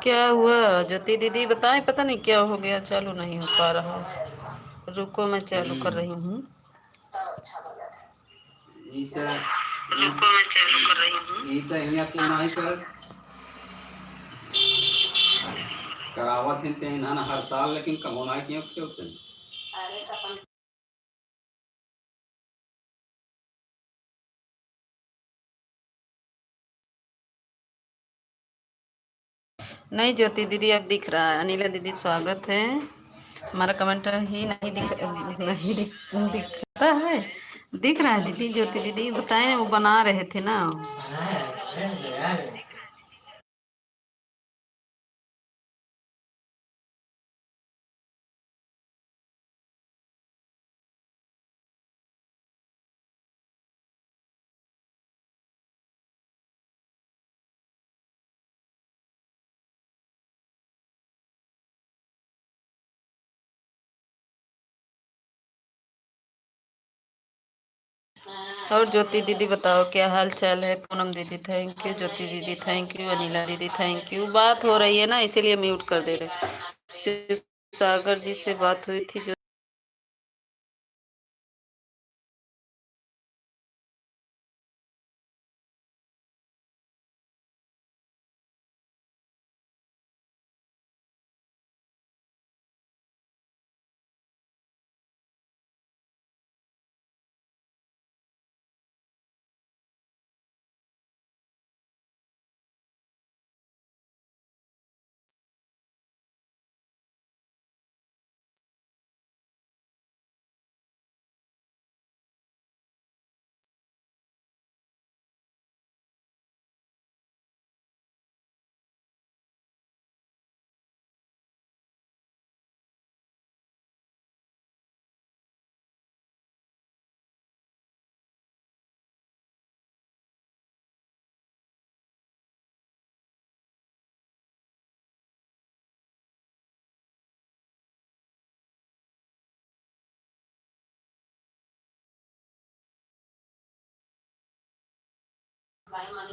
क्या हुआ ज्योति दीदी बताएं, पता नहीं क्या हो गया, चालू नहीं हो पा रहा है। रुको मैं चालू कर रही हूँ। रुको मैं चालू कर रही हूँ। करावत हैं ते ना हर साल, लेकिन कमोना क्यों क्यों होते हैं। नहीं ज्योति दीदी अब दिख रहा है। अनिला दीदी स्वागत है। हमारा कमेंट ही नहीं दिखता है। दिख रहा है दीदी। ज्योति दीदी बताएं, वो बना रहे थे ना। और ज्योति दीदी बताओ क्या हाल चाल है। पूनम दीदी थैंक यू, ज्योति दीदी थैंक यू, अनिला दीदी थैंक यू। बात हो रही है ना इसीलिए म्यूट कर दे रहे। शिव सागर जी से बात हुई थी जो।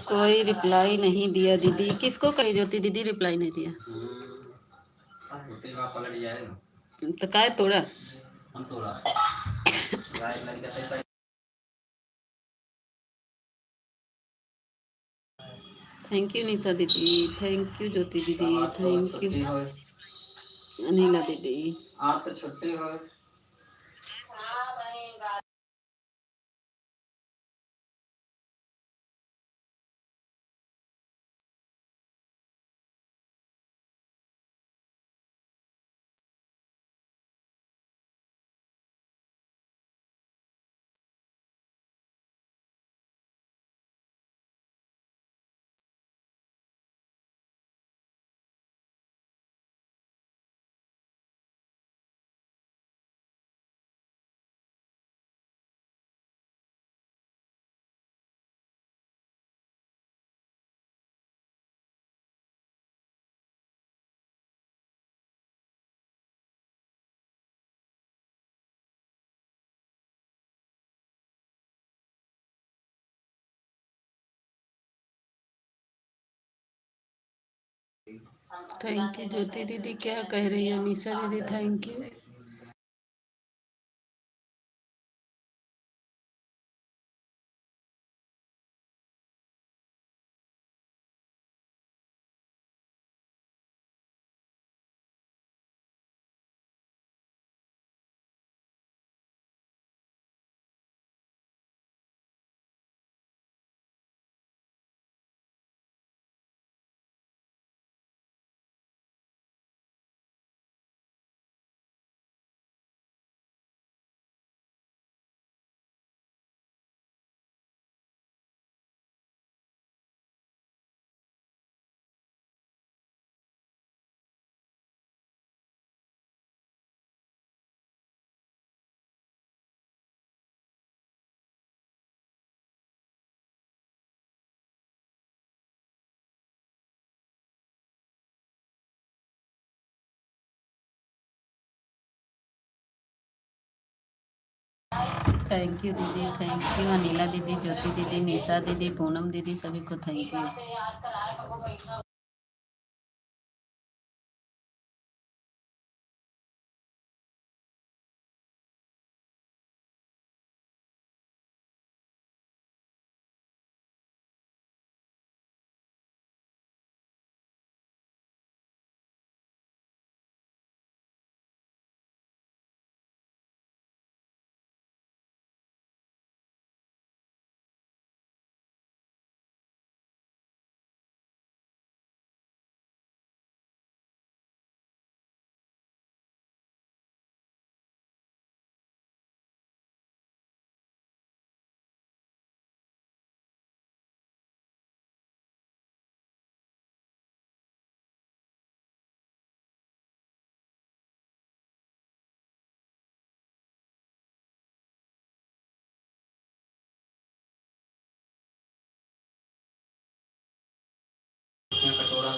कोई रिप्लाई नहीं दिया दीदी। किसको कही ज्योति दीदी रिप्लाई नहीं दिया। तो काय तोड़ा। थैंक यू निशा दीदी, थैंक यू ज्योति दीदी, थैंक यू अनिला दीदी। आप तो छुट्टी हो। थैंक यू ज्योति दीदी। क्या कह रही है निशा दीदी, थैंक यू। थैंक यू दीदी, थैंक यू अनिला दीदी, ज्योति दीदी, निशा दीदी, पूनम दीदी, सभी को thank you.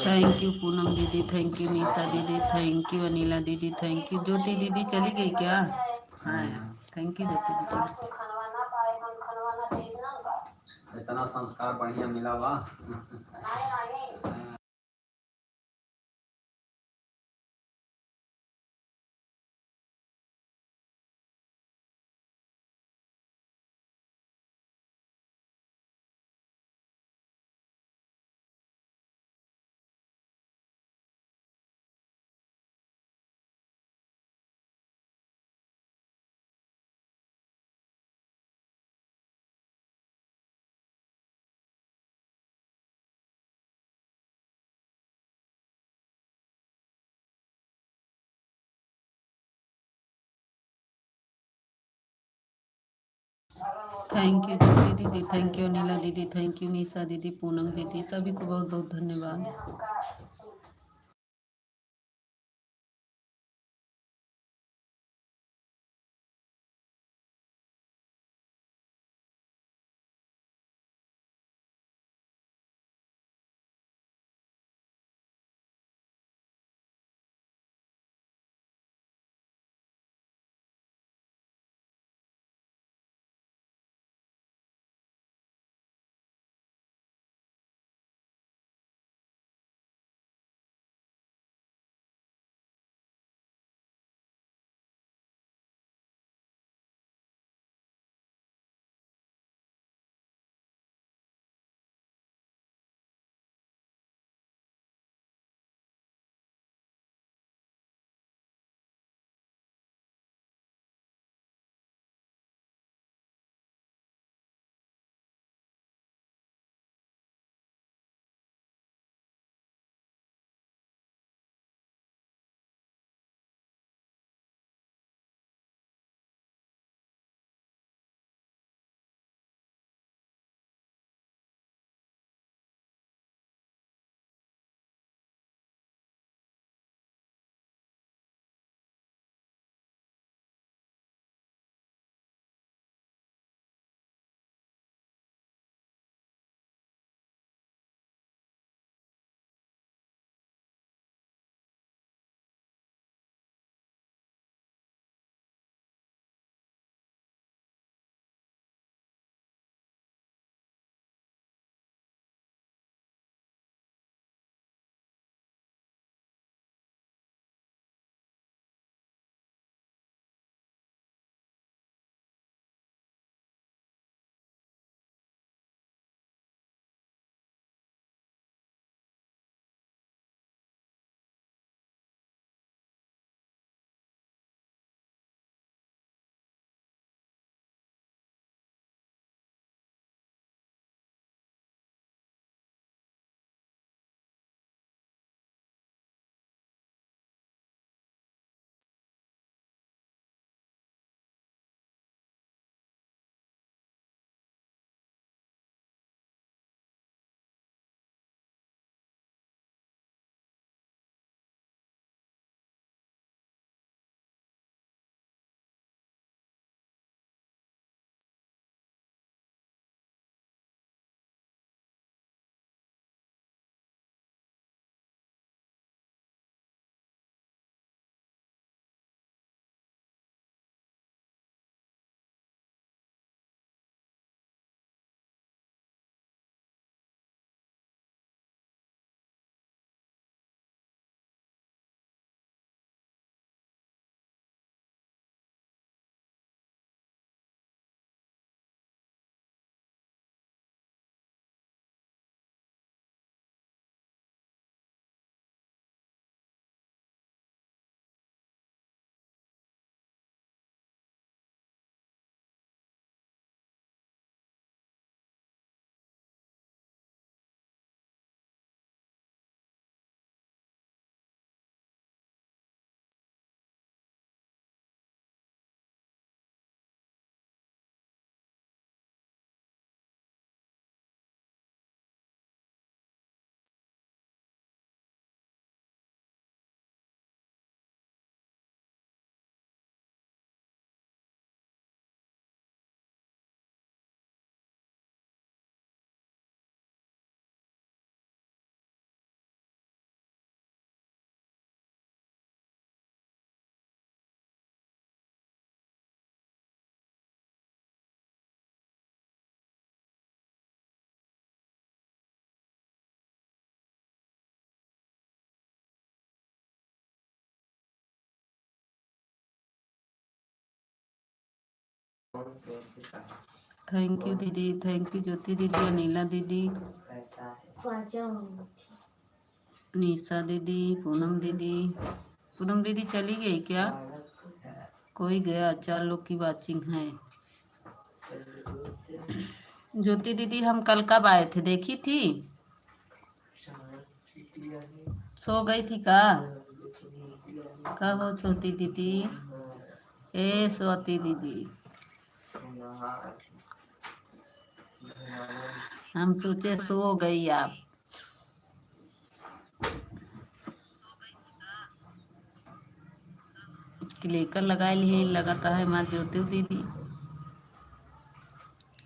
Thank you Poonam दीदी, थैंक यू निशा दीदी, थैंक यू अनिला दीदी, थैंक यू ज्योति दीदी। चली गई क्या? हाँ, थैंक यू ज्योति दीदी। इतना संस्कार बढ़िया मिला वाह। थैंक यू ज्योति दीदी, थैंक यू नीला दीदी, थैंक यू निशा दीदी, पूनम दीदी, सभी को बहुत बहुत धन्यवाद। थैंक यू दीदी, थैंक यू ज्योति दीदी, अनिला दीदी, निशा दीदी, पूनम दीदी। पूनम दीदी चली गई क्या? कोई गया? 4 लोग की वाचिंग है। ज्योति दीदी हम कल कब आए थे, देखी थी? सो गई थी का? हो छोटी दीदी? ए स्वाति दीदी, हम सोचे सो गई आप। क्लिकर लगाए लिए लगाता है माँ ज्योति दीदी।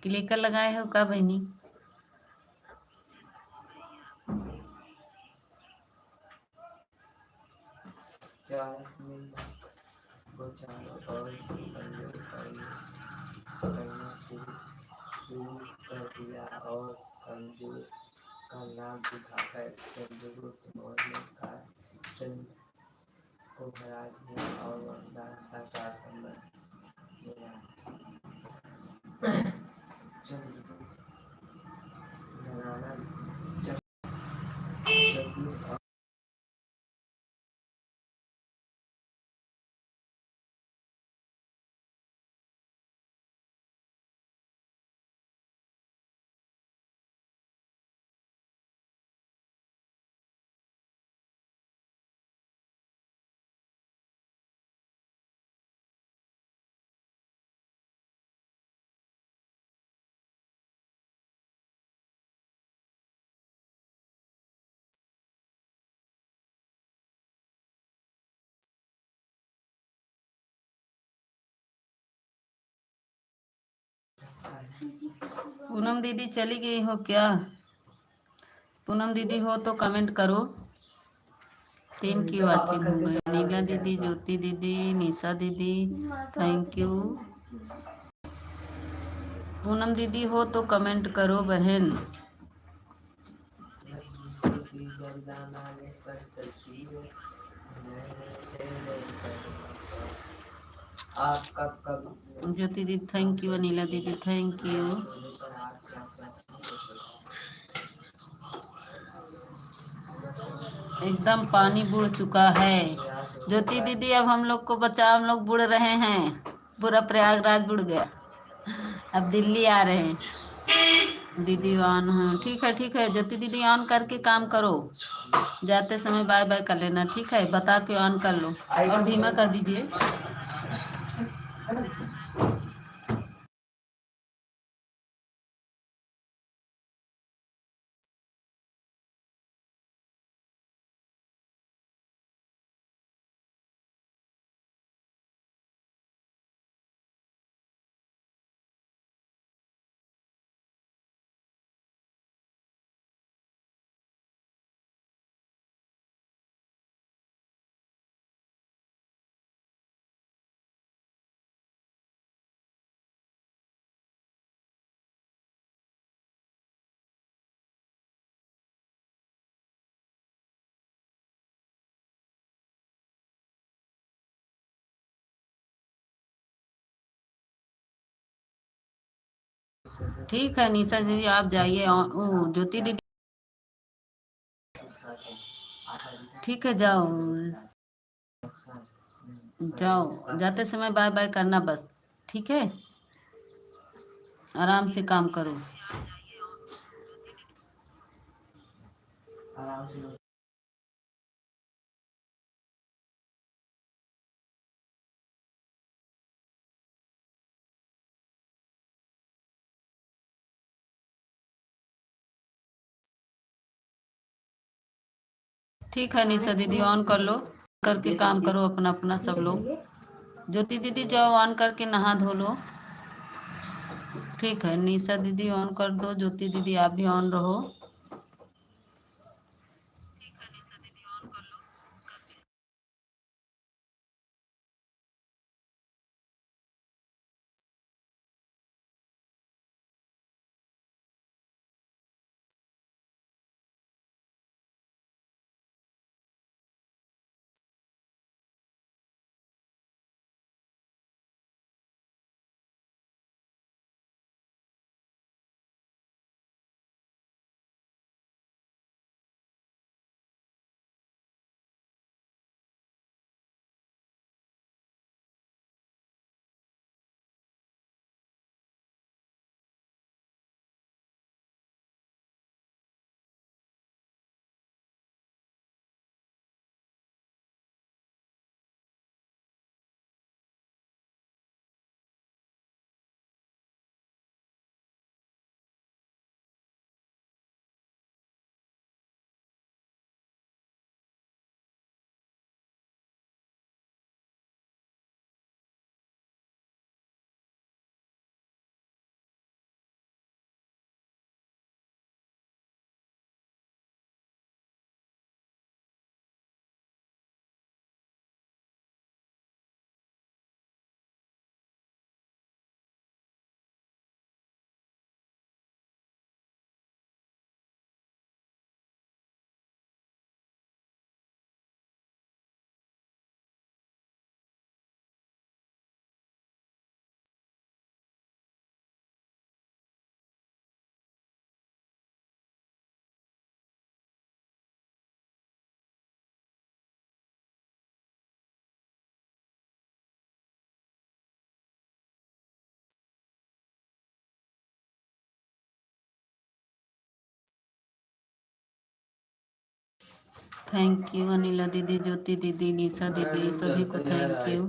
क्लिकर लगाए हो का बहनी? पूनम दीदी चली गई हो क्या? पूनम दीदी हो तो कमेंट करो। 3 की वाचिंग हो गई। नीला दीदी, ज्योति दीदी, निशा दीदी, थैंक यू। पूनम दीदी हो तो कमेंट करो बहन। ज्योति दीदी थैंक यू, अनिला दीदी थैंक यू। एकदम पानी बुड़ चुका है ज्योति दीदी, अब हम लोग को बचा, हम लोग बुड़ रहे हैं। पूरा प्रयागराज बुड़ गया। अब दिल्ली आ रहे हैं। दीदी ऑन हूँ, ठीक है ठीक है ज्योति दीदी, ऑन करके काम करो। जाते समय बाय बाय कर लेना, ठीक है? बता के ऑन कर लो और धीमा कर दीजिए। ठीक है निशा दीदी, आप जाइए। ज्योति दीदी ठीक है, जाओ जाओ, जाते समय बाय बाय करना बस, ठीक है? आराम से काम करो। ठीक है निशा दीदी, ऑन कर लो, करके काम करो अपना अपना सब लोग। ज्योति दीदी जाओ ऑन करके नहा धो लो। ठीक है निशा दीदी ऑन कर दो, ज्योति दीदी आप भी ऑन रहो। थैंक यू अनिला दीदी, ज्योति दीदी, निशा दीदी, सभी को थैंक यू।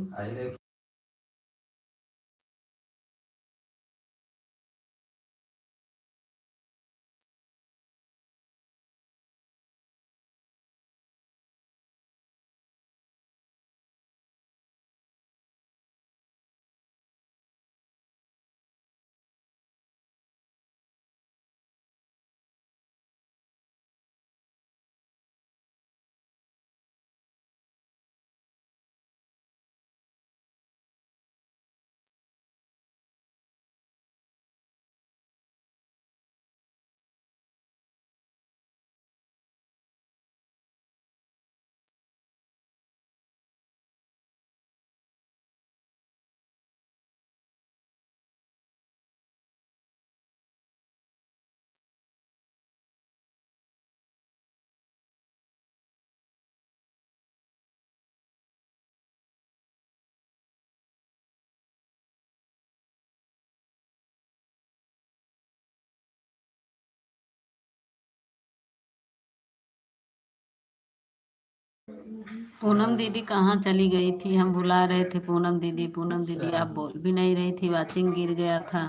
पूनम दीदी कहाँ चली गई थी? हम बुला रहे थे पूनम दीदी, पूनम दीदी आप बोल भी नहीं रही थी, वाचिंग गिर गया था।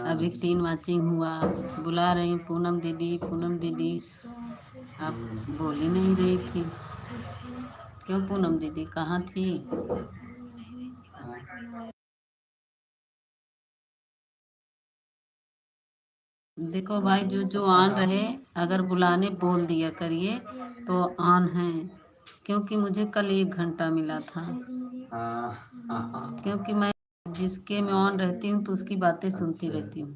अभी 3 वाचिंग हुआ, बुला रही हूँ पूनम दीदी, पूनम दीदी आप बोल ही नहीं रही थी। क्यों पूनम दीदी कहाँ थी? देखो भाई, जो जो ऑन रहे अगर बुलाने बोल दिया करिए तो ऑन है, क्योंकि मुझे कल 1 घंटा मिला था। क्योंकि मैं जिसके में ऑन रहती हूँ तो उसकी बातें सुनती रहती हूँ।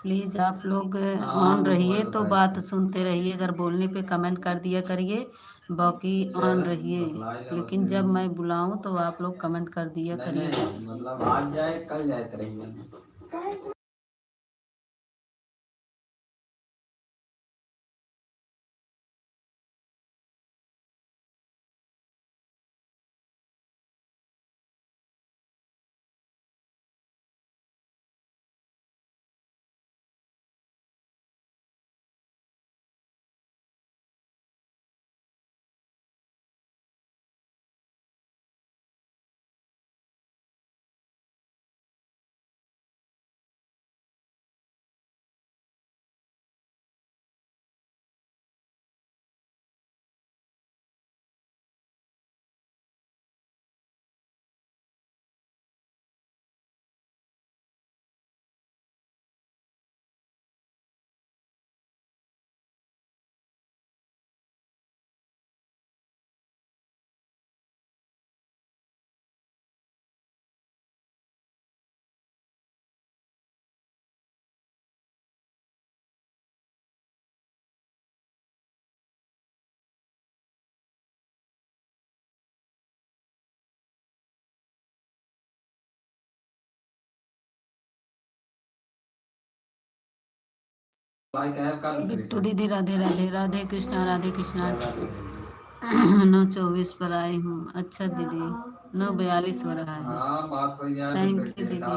प्लीज आप लोग ऑन रहिए तो बात सुनते रहिए, अगर बोलने पे कमेंट कर दिया करिए, बाकी ऑन रहिए। लेकिन जब मैं बुलाऊं तो आप लोग कमेंट कर दिया करिए। मतलब आज जाए कल जाए करेंगे। बिट्टू दीदी राधे राधे, राधे कृष्णा, राधे कृष्णा। 9:24 पर आई हूँ। अच्छा दीदी, 9:42 हो रहा है। थैंक यू दीदी।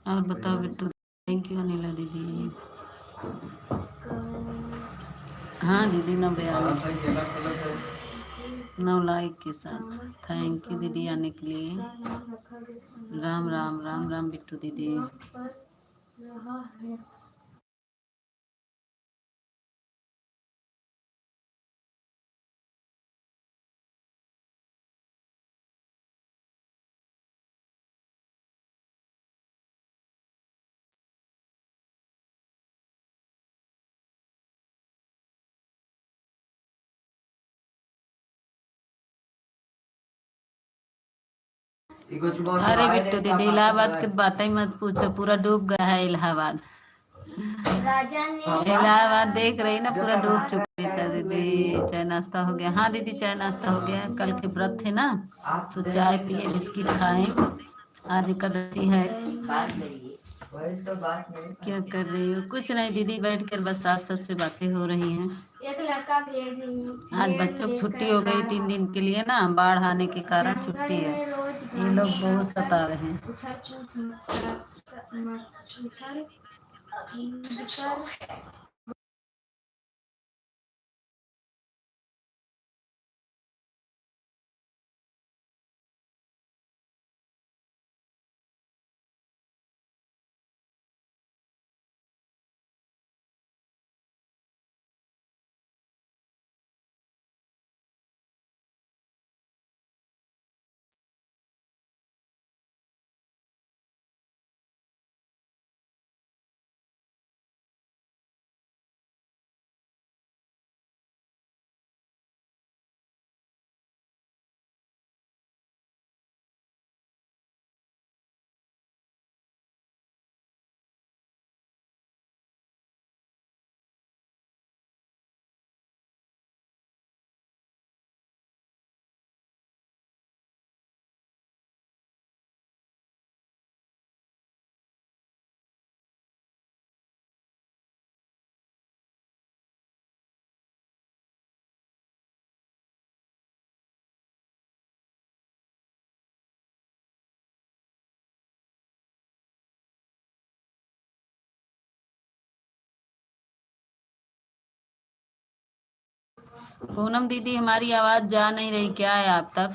और बताओ बिट्टू, थैंक यू अनिला दीदी। हाँ दीदी, 9:42 9 लाइक के साथ। थैंक यू दीदी आने के लिए। राम राम राम राम बिट्टू दीदी। अरे बिट्टू दीदी, इलाहाबाद की बातें मत पूछो, पूरा डूब गया है इलाहाबाद। इलाहाबाद देख रही ना, पूरा डूब चुकी है दीदी। चाय नाश्ता हो गया? हाँ दीदी, चाय नाश्ता हो गया। कल के व्रत थे ना, तो चाय पिए, बिस्किट खाए। आज एकादशी है। क्या कर रही हो? कुछ नहीं दीदी, बैठकर बस आप सबसे बातें हो रही हैं। आज बच्चों की छुट्टी हो गई 3 दिन के लिए ना, बाढ़ आने के कारण छुट्टी है। ये लोग बहुत सता रहे हैं। पूनम दीदी हमारी आवाज जा नहीं रही, क्या है आप तक?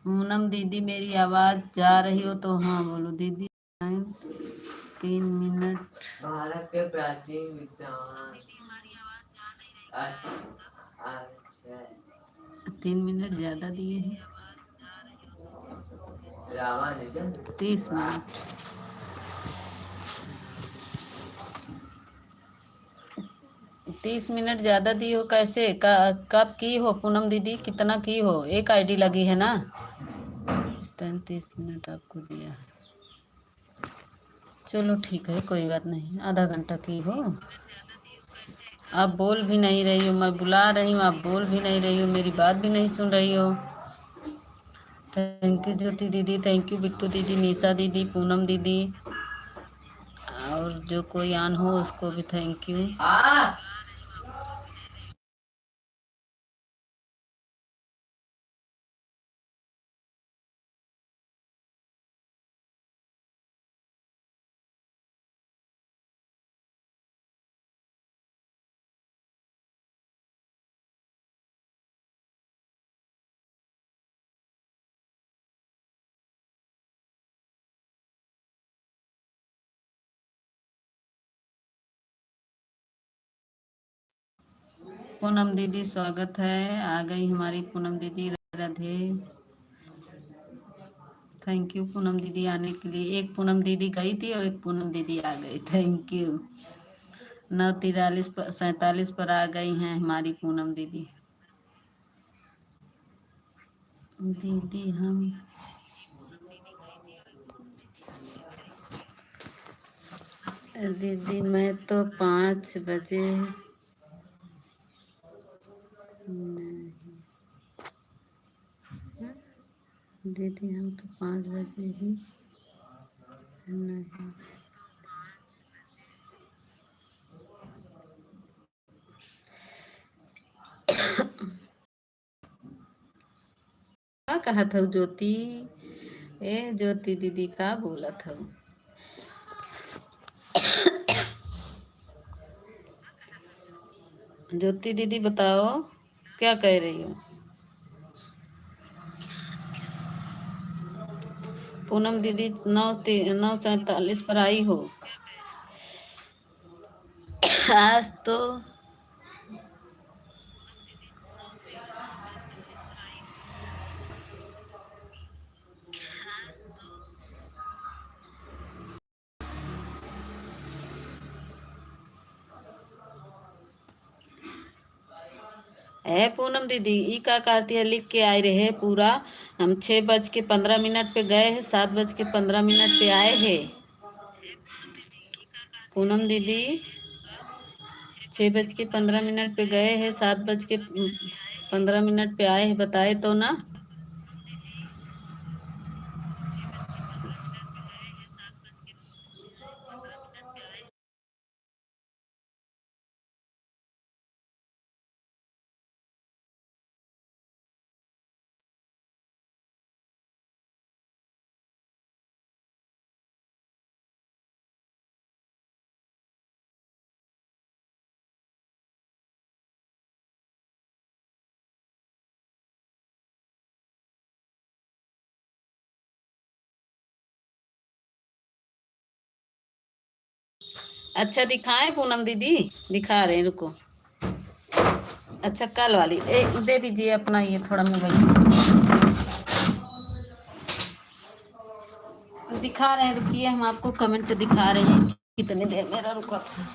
पूनम दीदी मेरी आवाज जा रही हो तो हाँ बोलो दीदी। Time 3 minute. भारत के प्राचीन विद्वान 3 मिनट ज्यादा दिए हैं। 30 मिनट। 30 मिनट ज्यादा दी हो कैसे? कब की हो पूनम दीदी? कितना की हो? एक आईडी लगी है ना? इस टाइम 30 मिनट आपको दिया है। चलो ठीक है, कोई बात नहीं, आधा घंटा की हो। आप बोल भी नहीं रही हो, मैं बुला रही हूँ, आप बोल भी नहीं रही हो, मेरी बात भी नहीं सुन रही हो। थैंक यू ज्योति दीदी, थैंक यू बिट्टू दीदी, निशा दीदी, पूनम दीदी, और जो कोई आन हो उसको भी थैंक यू। पूनम दीदी स्वागत है, आ गई हमारी पूनम दीदी, राधे। थैंक यू पूनम दीदी आने के लिए। एक पूनम दीदी गई थी और एक पूनम दीदी आ गई, थैंक यू। 9:43 पर आ गई हैं हमारी पूनम दीदी। दीदी हम दीदी मैं तो 5 बजे नहीं, दीदी हम तो 5 बजे ही नहीं। क्या कहा था ज्योति? ज्योति दीदी का बोला था? ज्योति दीदी बताओ क्या कह रही हो? पूनम दीदी 9:47 पर आई हो। आज तो है पूनम दीदी, ई का कहती है लिख के आए रहे पूरा। हम 6:15 पे गए हैं, 7:15 पे आए हैं। पूनम दीदी 6:15 पे गए हैं, 7:15 पे आए हैं, बताए तो ना। अच्छा दिखाएं पूनम दीदी? दिखा रहे हैं, रुको। अच्छा कल वाली दे दीजिए अपना ये थोड़ा मोबाइल दिखा रहे हैं। रुकिए हम आपको कमेंट दिखा रहे हैं। कितनी देर मेरा रुका था।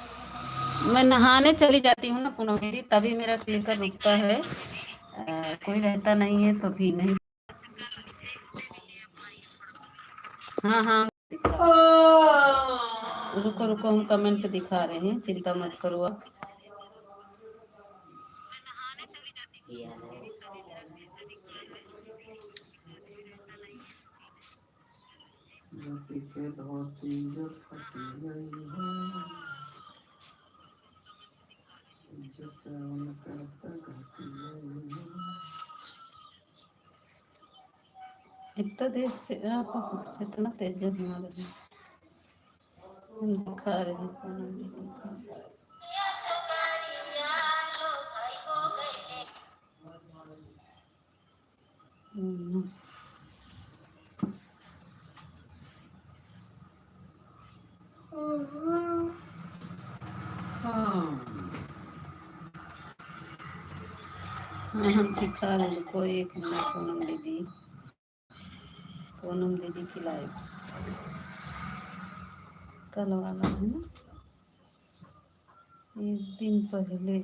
मैं नहाने चली जाती हूँ ना पूनम दीदी, तभी मेरा क्लिकर रुकता है। कोई रहता नहीं है तो भी नहीं। हाँ हाँ रुको रुको, हम कमेंट दिखा रहे हैं, चिंता मत करो आप। इतना देर से आप इतना तेज हमारे हम दिखा रहे हैं पूनम दीदी को। हाँ हम दिखा रहे हैं, कोई एक मिनट। पूनम दीदी की लाइव कल वाला है ना, एक दिन पहले।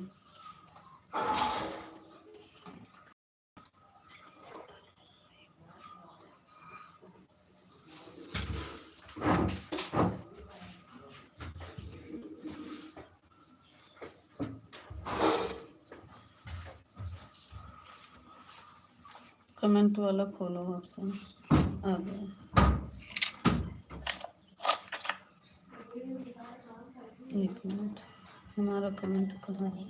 कमेंट वाला खोलो ऑप्शन आ गया। एक मिनट, हमारा कमेंट कहाँ है?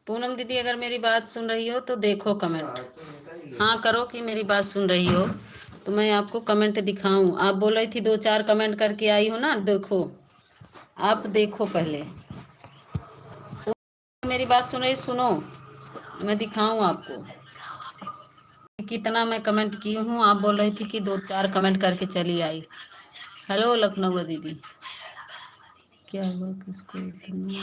पूनम दीदी अगर मेरी बात सुन रही हो तो देखो कमेंट। हाँ करो कि मेरी बात सुन रही हो तो मैं आपको कमेंट दिखाऊं। आप बोल रही थी 2-4 कमेंट करके आई हो ना, देखो आप देखो पहले। मेरी बात सुन रही, सुनो मैं दिखाऊं आपको कितना मैं कमेंट की हूँ। आप बोल रही थी कि 2-4 कमेंट करके चली आई। हेलो लखनऊ दीदी, क्या हुआ किसको इतना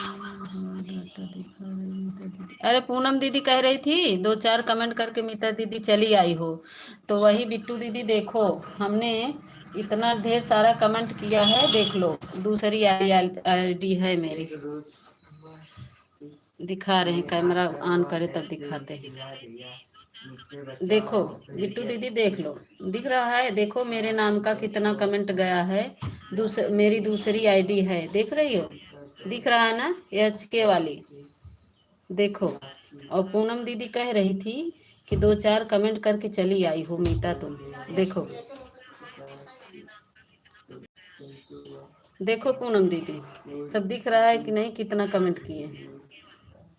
डाटा दिखा रही मीता दीदी? अरे पूनम दीदी कह रही थी 2-4 कमेंट करके मीता दीदी चली आई हो, तो वही बिट्टू दीदी देखो हमने इतना ढेर सारा कमेंट किया है, देख लो। दूसरी आईडी है मेरी, दिखा रहे हैं। कैमरा ऑन करे तब दिखाते हैं। देखो बिट्टू दीदी देख लो, दिख रहा है? देखो मेरे नाम का कितना कमेंट गया है। मेरी दूसरी आईडी है, देख रही हो? दिख रहा है ना, HK वाली, देखो। और पूनम दीदी कह रही थी कि 2-4 कमेंट करके चली आई हो मीता तुम, देखो। देखो पूनम दीदी सब दिख रहा है कि नहीं, कितना कमेंट किए?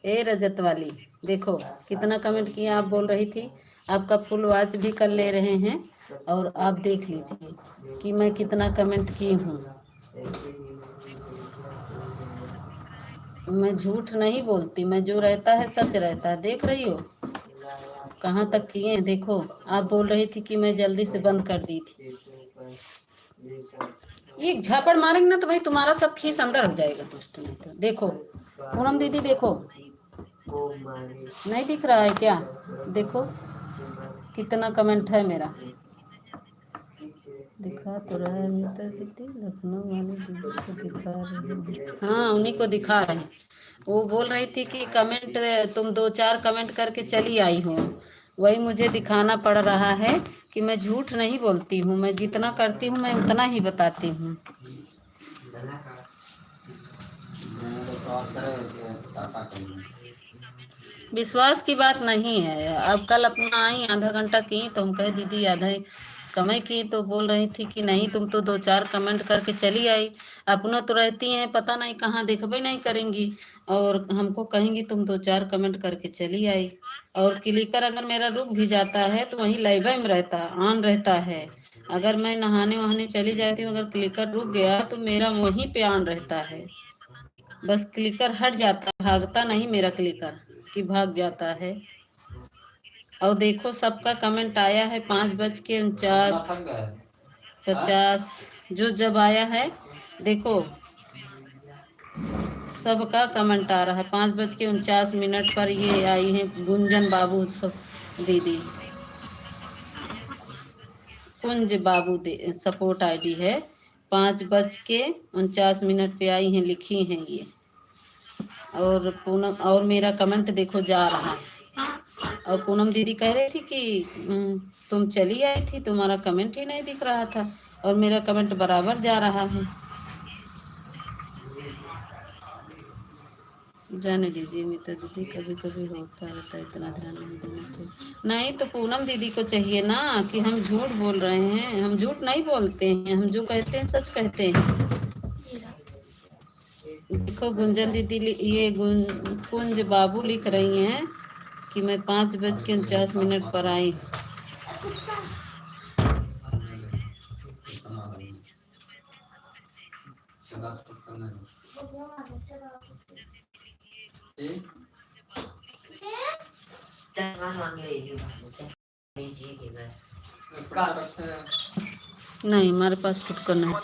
ए रजत वाली देखो कितना कमेंट किया। आप बोल रही थी आपका फुल वॉच भी कर ले रहे हैं, और आप देख लीजिए कि मैं कितना कमेंट की हूँ। मैं झूठ नहीं बोलती, मैं जो रहता है सच रहता है। देख रही हो कहाँ तक किए हैं, देखो। आप बोल रही थी कि मैं जल्दी से बंद कर दी थी। ये झापड़ मारेंगे ना तो भाई तुम्हारा सब खीस अंदर हो जाएगा दोस्तों। नहीं तो देखो पूनम दीदी, देखो नहीं दिख रहा है क्या? देखो कितना कमेंट है मेरा। दिखा तो रहा है मीता दीदी, लखनऊ वाली दीदी को दिखा रही है। हाँ उन्हीं को दिखा रहे हैं। वो बोल रही थी कि कमेंट तुम 2-4 कमेंट करके चली आई हो, वही मुझे दिखाना पड़ रहा है कि मैं झूठ नहीं बोलती हूँ। मैं जितना करती हूँ मैं उतना ही बताती हूँ। विश्वास की बात नहीं है। अब कल अपना आई आधा घंटा की तो हम कहे दीदी आधा कमाई की, तो बोल रही थी कि नहीं तुम तो 2-4 कमेंट करके चली आई। अपना तो रहती हैं, पता नहीं कहाँ देखबे नहीं करेंगी और हमको कहेंगी तुम 2-4 कमेंट करके चली आई। और क्लिकर अगर मेरा रुक भी जाता है तो वहीं लाइव में रहता, ऑन रहता है। अगर मैं नहाने वहाने चली जाती हूँ, अगर क्लिकर रुक गया तो मेरा वहीं पे ऑन रहता है। बस क्लिकर हट जाता, भागता नहीं मेरा क्लिकर कि भाग जाता है। और देखो सबका कमेंट आया है 5:49:50 जो जब आया है देखो सबका कमेंट आ रहा है। 5:49 पर ये आई है गुंजन बाबू सब दीदी, कुंज बाबू सपोर्ट आईडी है। 5:49 पे आई हैं, लिखी हैं ये। और पूनम और मेरा कमेंट देखो जा रहा है। और पूनम दीदी कह रही थी कि तुम चली आई थी, तुम्हारा कमेंट ही नहीं दिख रहा था और मेरा कमेंट बराबर जा रहा है। जाने दीजिए मीता दीदी, कभी कभी होता रहता है, इतना ध्यान नहीं देना चाहिए। नहीं तो पूनम दीदी को चाहिए ना कि हम झूठ बोल रहे हैं। हम झूठ नहीं बोलते हैं, हम जो कहते हैं सच कहते हैं। देखो गुंजन दीदी ये कुंज बाबू लिख रही हैं कि मैं 5:49 पर आई। नहीं हमारे पास फुटकर नहीं।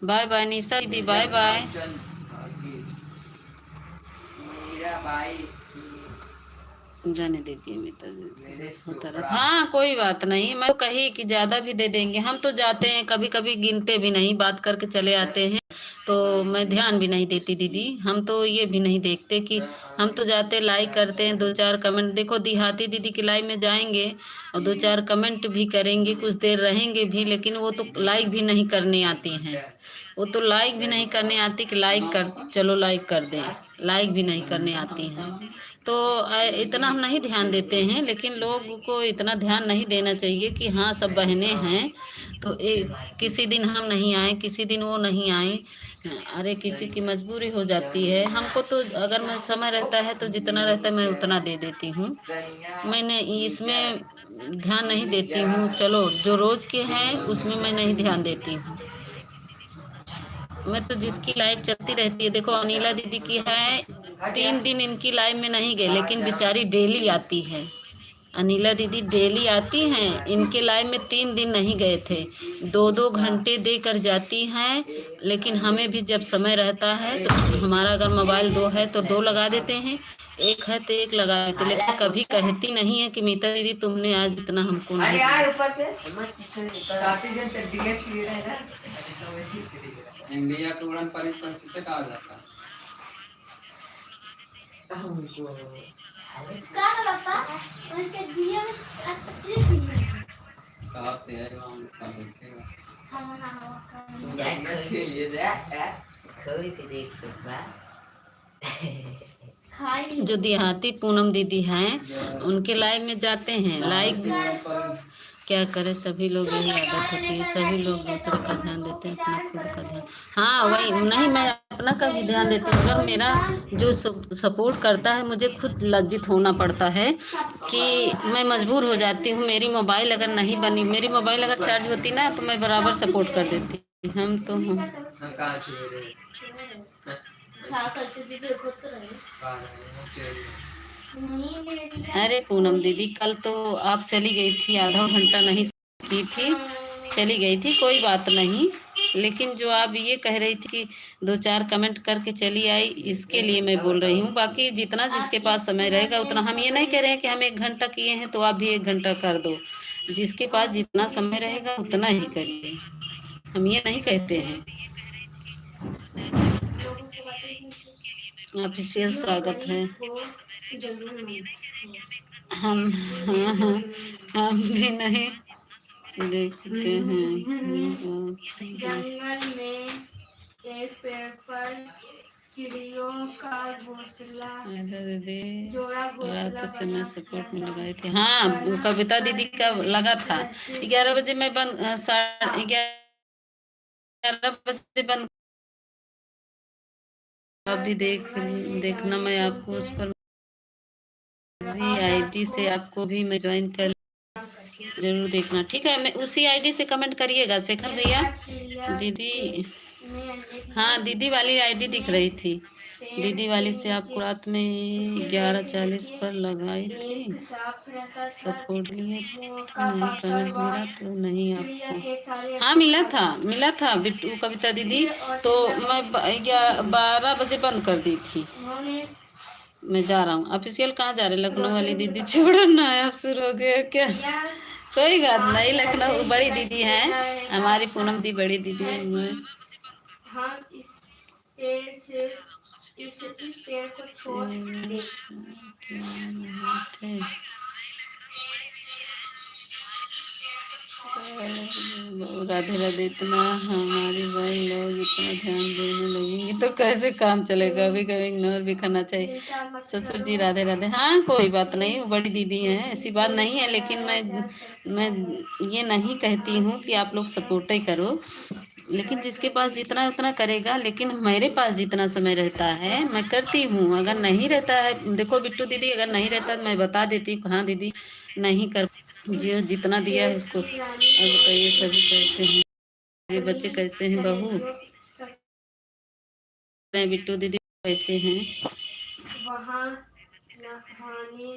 बाय बाय निशा दीदी, बाय बाय। जाने दीजिए मीता दीदी होता रहता। हाँ कोई बात नहीं, मैं कही कि ज्यादा भी दे देंगे। हम तो जाते हैं कभी कभी गिनते भी नहीं, बात करके चले आते हैं तो मैं ध्यान भी नहीं देती दीदी। हम तो ये भी नहीं देखते कि हम तो जाते लाइक करते हैं, 2-4 कमेंट। देखो देहाती दीदी की लाइव में जाएंगे और 2-4 कमेंट भी करेंगे, कुछ देर रहेंगे भी, लेकिन वो तो लाइक भी नहीं करने आती हैं। वो तो लाइक भी नहीं करने आती कि लाइक कर चलो लाइक कर दें, लाइक भी नहीं करने आती हैं। तो इतना हम नहीं ध्यान देते हैं, लेकिन लोगों को इतना ध्यान नहीं देना चाहिए कि हाँ सब बहनें हैं तो किसी दिन हम नहीं आए, किसी दिन वो नहीं आई। अरे किसी की मजबूरी हो जाती है। हमको तो अगर मैं समय रहता है तो जितना रहता है मैं उतना दे देती हूँ। मैंने इसमें ध्यान नहीं देती हूँ। चलो जो रोज के हैं उसमें मैं नहीं ध्यान देती हूँ। मैं तो जिसकी लाइव चलती रहती है, देखो अनिला दीदी की है 3 दिन इनकी लाइव में नहीं गए, लेकिन बेचारी डेली आती है। अनिला दीदी डेली आती हैं, इनके लाइव में 3 दिन नहीं गए थे। 2-2 घंटे देकर जाती हैं, लेकिन हमें भी जब समय रहता है तो हमारा अगर मोबाइल 2 है तो 2 लगा देते हैं, 1 है तो 1 लगा देते, लेकिन कभी कहती नहीं है कि मीता दीदी तुमने आज इतना हमको नहीं इंडिया के उड़न परिवहन किसे कहा जाता है? कहते हैं जो देहाती पूनम दीदी हैं उनके लाइव में जाते हैं, लाइक क्या करें, सभी लोग यही आदत होती है, सभी लोग दूसरे का ध्यान देते हैं, अपना खुद का ध्यान। हाँ वही नहीं, मैं अपना का भी ध्यान देती हूँ, मगर मेरा जो सपोर्ट करता है मुझे खुद लज्जित होना पड़ता है कि मैं मजबूर हो जाती हूँ। मेरी मोबाइल अगर नहीं बनी, मेरी मोबाइल अगर चार्ज होती ना तो मैं बराबर सपोर्ट कर देती। हम तो अरे पूनम दीदी कल तो आप चली गई थी, आधा घंटा नहीं की थी, चली गई थी, कोई बात नहीं। लेकिन जो आप ये कह रही थी कि 2-4 कमेंट करके चली आई, इसके लिए मैं बोल रही हूँ। बाकी जितना जिसके पास समय रहेगा उतना, हम ये नहीं कह रहे हैं कि हम 1 घंटा किए हैं तो आप भी 1 घंटा कर दो। जिसके पास जितना समय रहेगा उतना ही करिए, हम ये नहीं कहते हैं। ऑफिशियल स्वागत है। हम हाँ हाँ हम भी नहीं देखते हैं। जंगल में एक पेड़ पर चिड़ियों का घोंसला, रात से मैं सपोर्ट में लगाई थी। हाँ वो कविता दीदी का लगा था। 11 बजे मैं बंद, 11:30 बंद। अभी देखना, मैं आपको उस पर आईडी से आपको भी मैं ज्वाइन कर, जरूर देखना, ठीक है। मैं उसी आईडी से कमेंट करिएगा शेखर भैया। दीदी हाँ दीदी वाली आईडी दिख रही थी, दीदी वाली से आपको रात में 11:40 पर लगाई थी, सपोर्ट लिए तो नहीं कमेंट मिला तो नहीं आपको। हाँ मिला था बिट्टू कविता दीदी, तो मैं 12 बजे बंद कर दी थी। मैं जा रहा हूँ ऑफिशियल। कहाँ जा रहे? लखनऊ वाली दीदी छोड़ो ना, आप शुरू हो गए क्या? कोई बात नहीं, लखनऊ बड़ी दीदी हैं हमारी, पूनम दी बड़ी दीदी है। हम इस पेड़ से इस पेड़ को छोड़ राधे राधे। इतना हमारी बहन लोग इतना ध्यान देने लगेंगे तो कैसे काम चलेगा? कभी कभी इग्नोर भी करना चाहिए। ससुर जी राधे राधे। हाँ कोई बात नहीं, वो बड़ी दीदी हैं, ऐसी बात नहीं है। लेकिन मैं ये नहीं कहती हूँ कि आप लोग सपोर्ट ही करो, लेकिन जिसके पास जितना है उतना करेगा। लेकिन मेरे पास जितना समय रहता है मैं करती हूँ, अगर नहीं रहता है, देखो बिट्टू दीदी अगर नहीं रहता तो मैं बता देती हूँ हाँ दीदी नहीं कर, जो जितना दिया है उसको। अब बताइए सभी कैसे हैं, ये बच्चे कैसे हैं, बहू बिट्टू दीदी कैसे हैं? वहाँ नहाने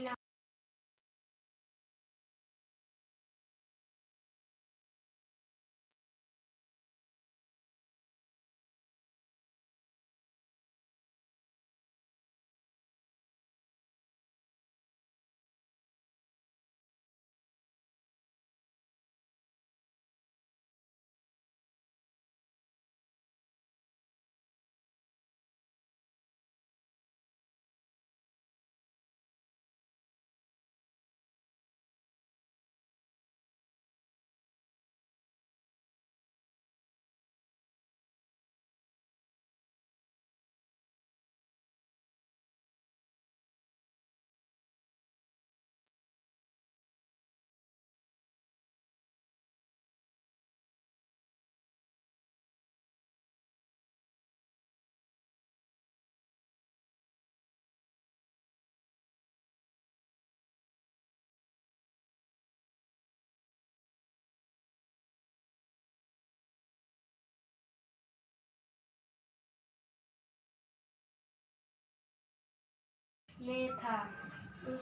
में था।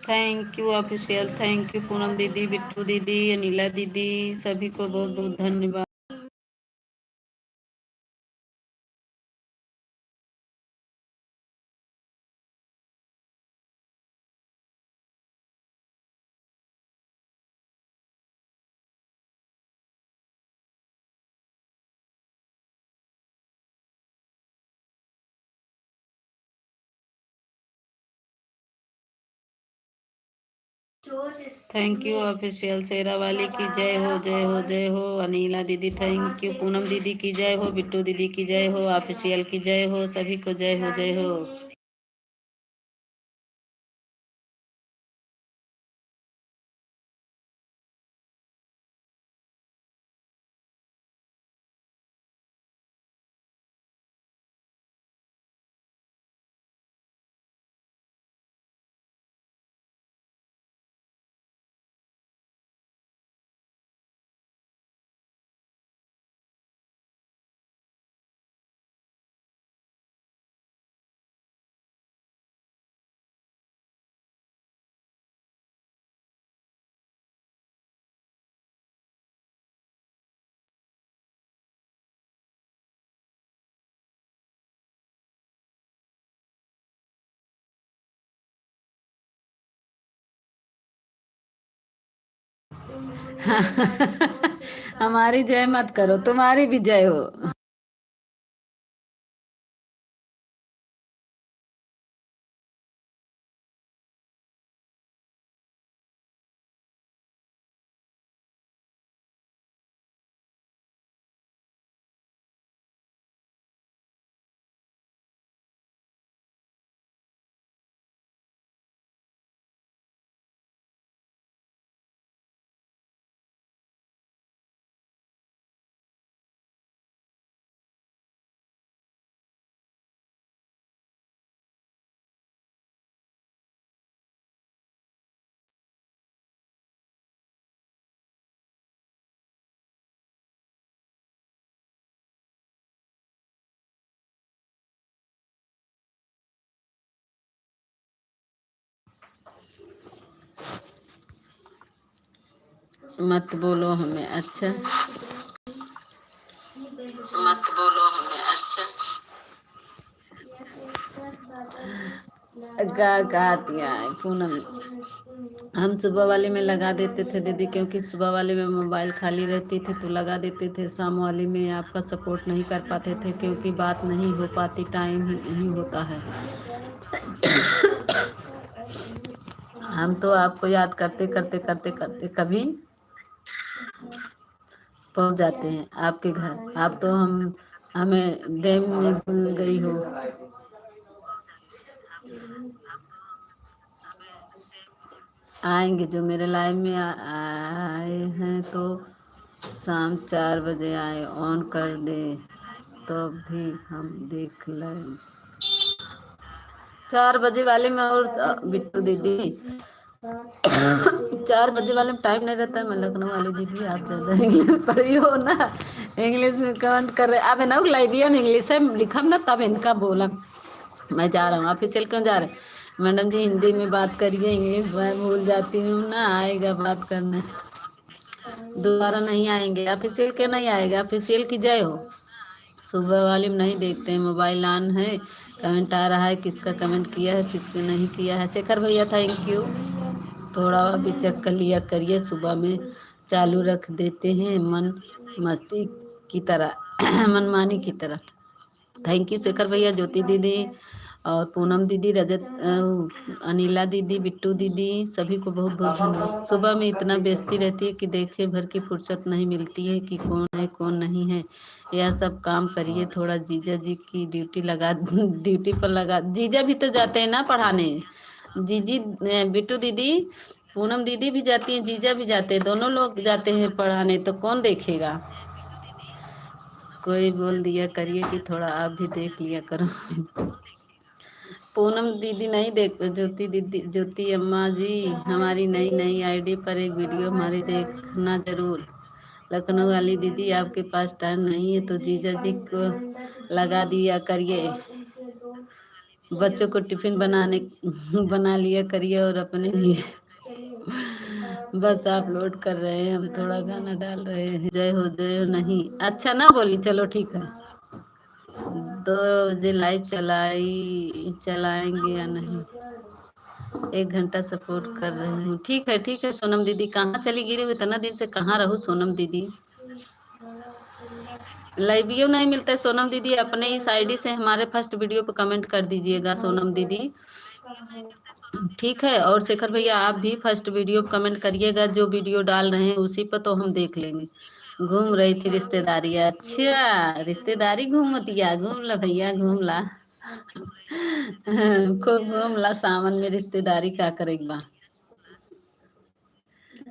Thank you official, thank you Poonam दीदी, बिट्टू दीदी, अनिला दीदी, सभी को बहुत बहुत धन्यवाद। Thank you official. शेरा वाली की जय हो, जय हो, जय हो। अनीला दीदी थैंक यू। पूनम दीदी की जय हो, बिट्टू दीदी की जय हो, ऑफिशियल की जय हो, सभी को जय हो, जय हो। हमारी जय मत करो, तुम्हारी भी जय हो। मत बोलो हमें, अच्छा मत बोलो हमें, अच्छा कहती है पूनम। हम सुबह वाले में लगा देते थे दीदी, क्योंकि सुबह वाले में मोबाइल खाली रहती थी तो लगा देते थे। शाम वाले में आपका सपोर्ट नहीं कर पाते थे, क्योंकि बात नहीं हो पाती, टाइम ही नहीं होता है। हम तो आपको याद करते करते करते करते कभी पहुंच जाते हैं आपके घर। आप तो हमें डैम में भूल गई हो। आएंगे, जो मेरे लाइव में आए हैं तो शाम 4 बजे आए, ऑन कर दे तो भी हम देख लें। 4 बजे वाले में और बिट्टू दीदी 4 बजे वाले में टाइम नहीं रहता है। मैं लखनऊ वाली दीदी, आप ज्यादा इंग्लिश पढ़ी हो ना, इंग्लिश में कमेंट कर रहे। अब ना लाइबियन इंग्लिश है लिखम ना, तब इनका बोला। मैं जा रहा हूँ ऑफिशियल। क्यों जा रहे हैं मैडम जी? हिंदी में बात करिए, इंग्लिश मैं भूल जाती हूँ ना, आएगा बात करने। दोबारा नहीं आएंगे ऑफिशियल, क्यों नहीं आएगा? ऑफिशियल की जय हो। सुबह वाले में नहीं देखते हैं, मोबाइल ऑन है, कमेंट आ रहा है, किसका कमेंट किया है किसका नहीं किया है। शेखर भैया थैंक यू। थोड़ा भी चेक कर लिया करिए, सुबह में चालू रख देते हैं मन मस्ती की तरह मनमानी की तरह। थैंक यू शेखर भैया, ज्योति दीदी और पूनम दीदी, रजत अनिला दीदी, बिट्टू दीदी, सभी को बहुत बहुत धन्यवाद। सुबह में इतना व्यस्ती रहती है कि देखे भर की फुर्सत नहीं मिलती है कि कौन है कौन नहीं है। यह सब काम करिए थोड़ा। जीजा जी की ड्यूटी लगा ड्यूटी पर लगा। जीजा भी तो जाते हैं ना पढ़ाने। जीजी बिट्टू दीदी, पूनम दीदी भी जाती हैं, जीजा भी जाते हैं, दोनों लोग जाते हैं पढ़ाने, तो कौन देखेगा? कोई बोल दिया करिए कि थोड़ा आप भी देख लिया करो। पूनम दीदी नहीं देख, ज्योति दीदी, ज्योति अम्मा जी, हमारी नई नई आईडी पर एक वीडियो हमारी देखना जरूर। लखनऊ वाली दीदी, आपके पास टाइम नहीं है तो जीजा जी को लगा दिया करिए। बच्चों को टिफिन बनाने बना लिया करिए और अपने लिए। बस आप लोड कर रहे हैं, हम थोड़ा गाना डाल रहे हैं। जय हो नहीं, अच्छा ना बोली, चलो ठीक है। 2 बजे लाइव चलाएंगे या नहीं? 1 घंटा सपोर्ट कर रही हूँ। ठीक है ठीक है सोनम दीदी। कहाँ चली गिरी हुई इतना दिन से? कहाँ रहूँ सोनम दीदी? लाइव नहीं मिलता है सोनम दीदी। अपने इस आईडी से हमारे फर्स्ट वीडियो पे कमेंट कर दीजिएगा सोनम दीदी। ठीक है। और शेखर भैया आप भी फर्स्ट वीडियो कमेंट करिएगा, जो वीडियो डाल रहे हैं उसी पर तो हम देख लेंगे। घूम रही थी रिश्तेदारी, अच्छा रिश्तेदारी घूमतिया, घूम ला भैया घूम ला। खूब घूम ला, सावन में रिश्तेदारी का करेगा बा।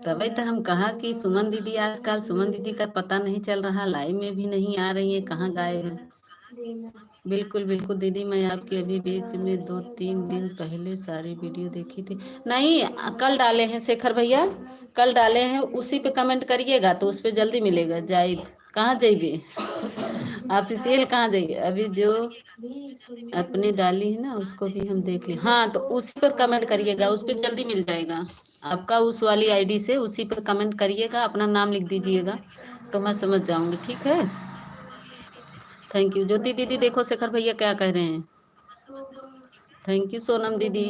तभी तो हम कहा कि सुमन दीदी, आजकल सुमन दीदी का पता नहीं चल रहा, लाइव में भी नहीं आ रही है, कहाँ गायब है। बिल्कुल बिल्कुल दीदी, मैं आपकी अभी बीच में 2-3 दिन पहले सारी वीडियो देखी थी। नहीं, कल डाले हैं शेखर भैया, कल डाले हैं, उसी पे कमेंट करिएगा तो उस पे जल्दी मिलेगा। जाइब कहाँ जाइबे, ऑफिशियल कहाँ जाइए, अभी जो अपने डाली है ना उसको भी हम देख लें। हाँ, तो उसी पर कमेंट करिएगा, उस पर जल्दी मिल जाएगा आपका। उस वाली आईडी से उसी पर कमेंट करिएगा, अपना नाम लिख दीजिएगा तो मैं समझ जाऊंगी। ठीक है, थैंक यू। ज्योति दीदी देखो शेखर भैया क्या कह रहे हैं। थैंक यू सोनम दीदी।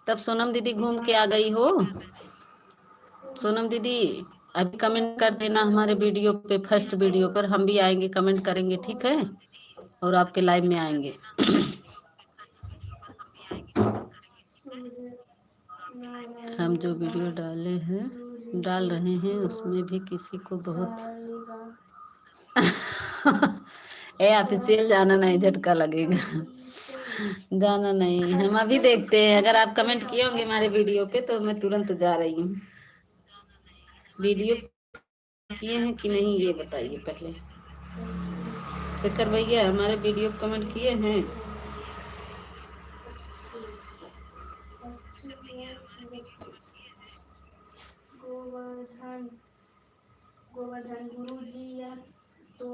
तब सोनम दीदी घूम के आ गई हो। सोनम दीदी अभी कमेंट कर देना हमारे वीडियो पे, फर्स्ट वीडियो पर हम भी आएंगे, कमेंट करेंगे, ठीक है, और आपके लाइव में आएंगे। हम जो वीडियो डाल रहे हैं उसमें भी किसी को बहुत ए ऑफिशियल जाना नहीं, झटका लगेगा। जाना नहीं, हम अभी देखते हैं। अगर आप कमेंट किए होंगे हमारे वीडियो पे तो मैं तुरंत जा रही हूँ। वीडियो किए हैं कि नहीं ये बताइए पहले। शेखर भैया हमारे वीडियो पे कमेंट किए हैं।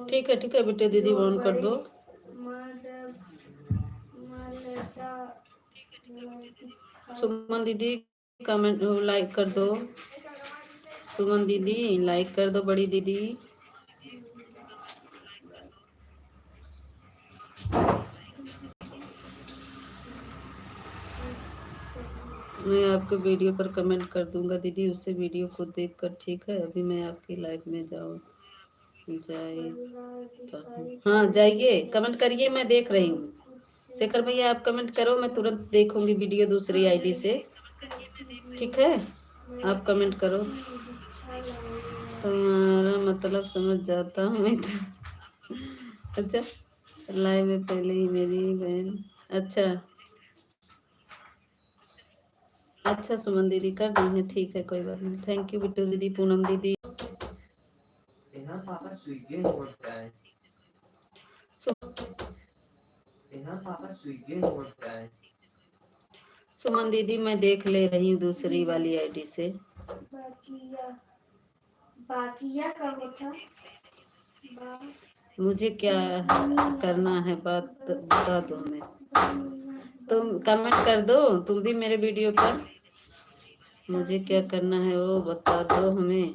ठीक है ठीक है बेटे, दीदी ऑन कर दो। सुमन दीदी कमेंट लाइक कर दो। सुमन दीदी लाइक कर दो, बड़ी दीदी। मैं आपके वीडियो पर कमेंट कर दूंगा दीदी, उससे वीडियो को देखकर। ठीक है, अभी मैं आपकी लाइव में जाए। हाँ जाइए, कमेंट करिए, मैं देख रही हूँ। शेखर भैया आप कमेंट करो, मैं तुरंत देखूंगी वीडियो दूसरी आईडी से। ठीक है, आप कमेंट करो, तुम्हारा मतलब समझ जाता हूँ मैं तो। अच्छा, लाइव में पहले ही मेरी बहन। अच्छा अच्छा सुमन दीदी कर दी है, ठीक है कोई बात नहीं। थैंक यू बिट्टू दीदी, पूनम दीदी। सुमन दीदी मैं देख ले रही हूँ दूसरी वाली आईडी से। बाकिया का होता मुझे क्या करना है, बात बता दो हमें। तुम कमेंट कर दो, तुम भी मेरे वीडियो पर। मुझे क्या करना है वो बता दो हमें।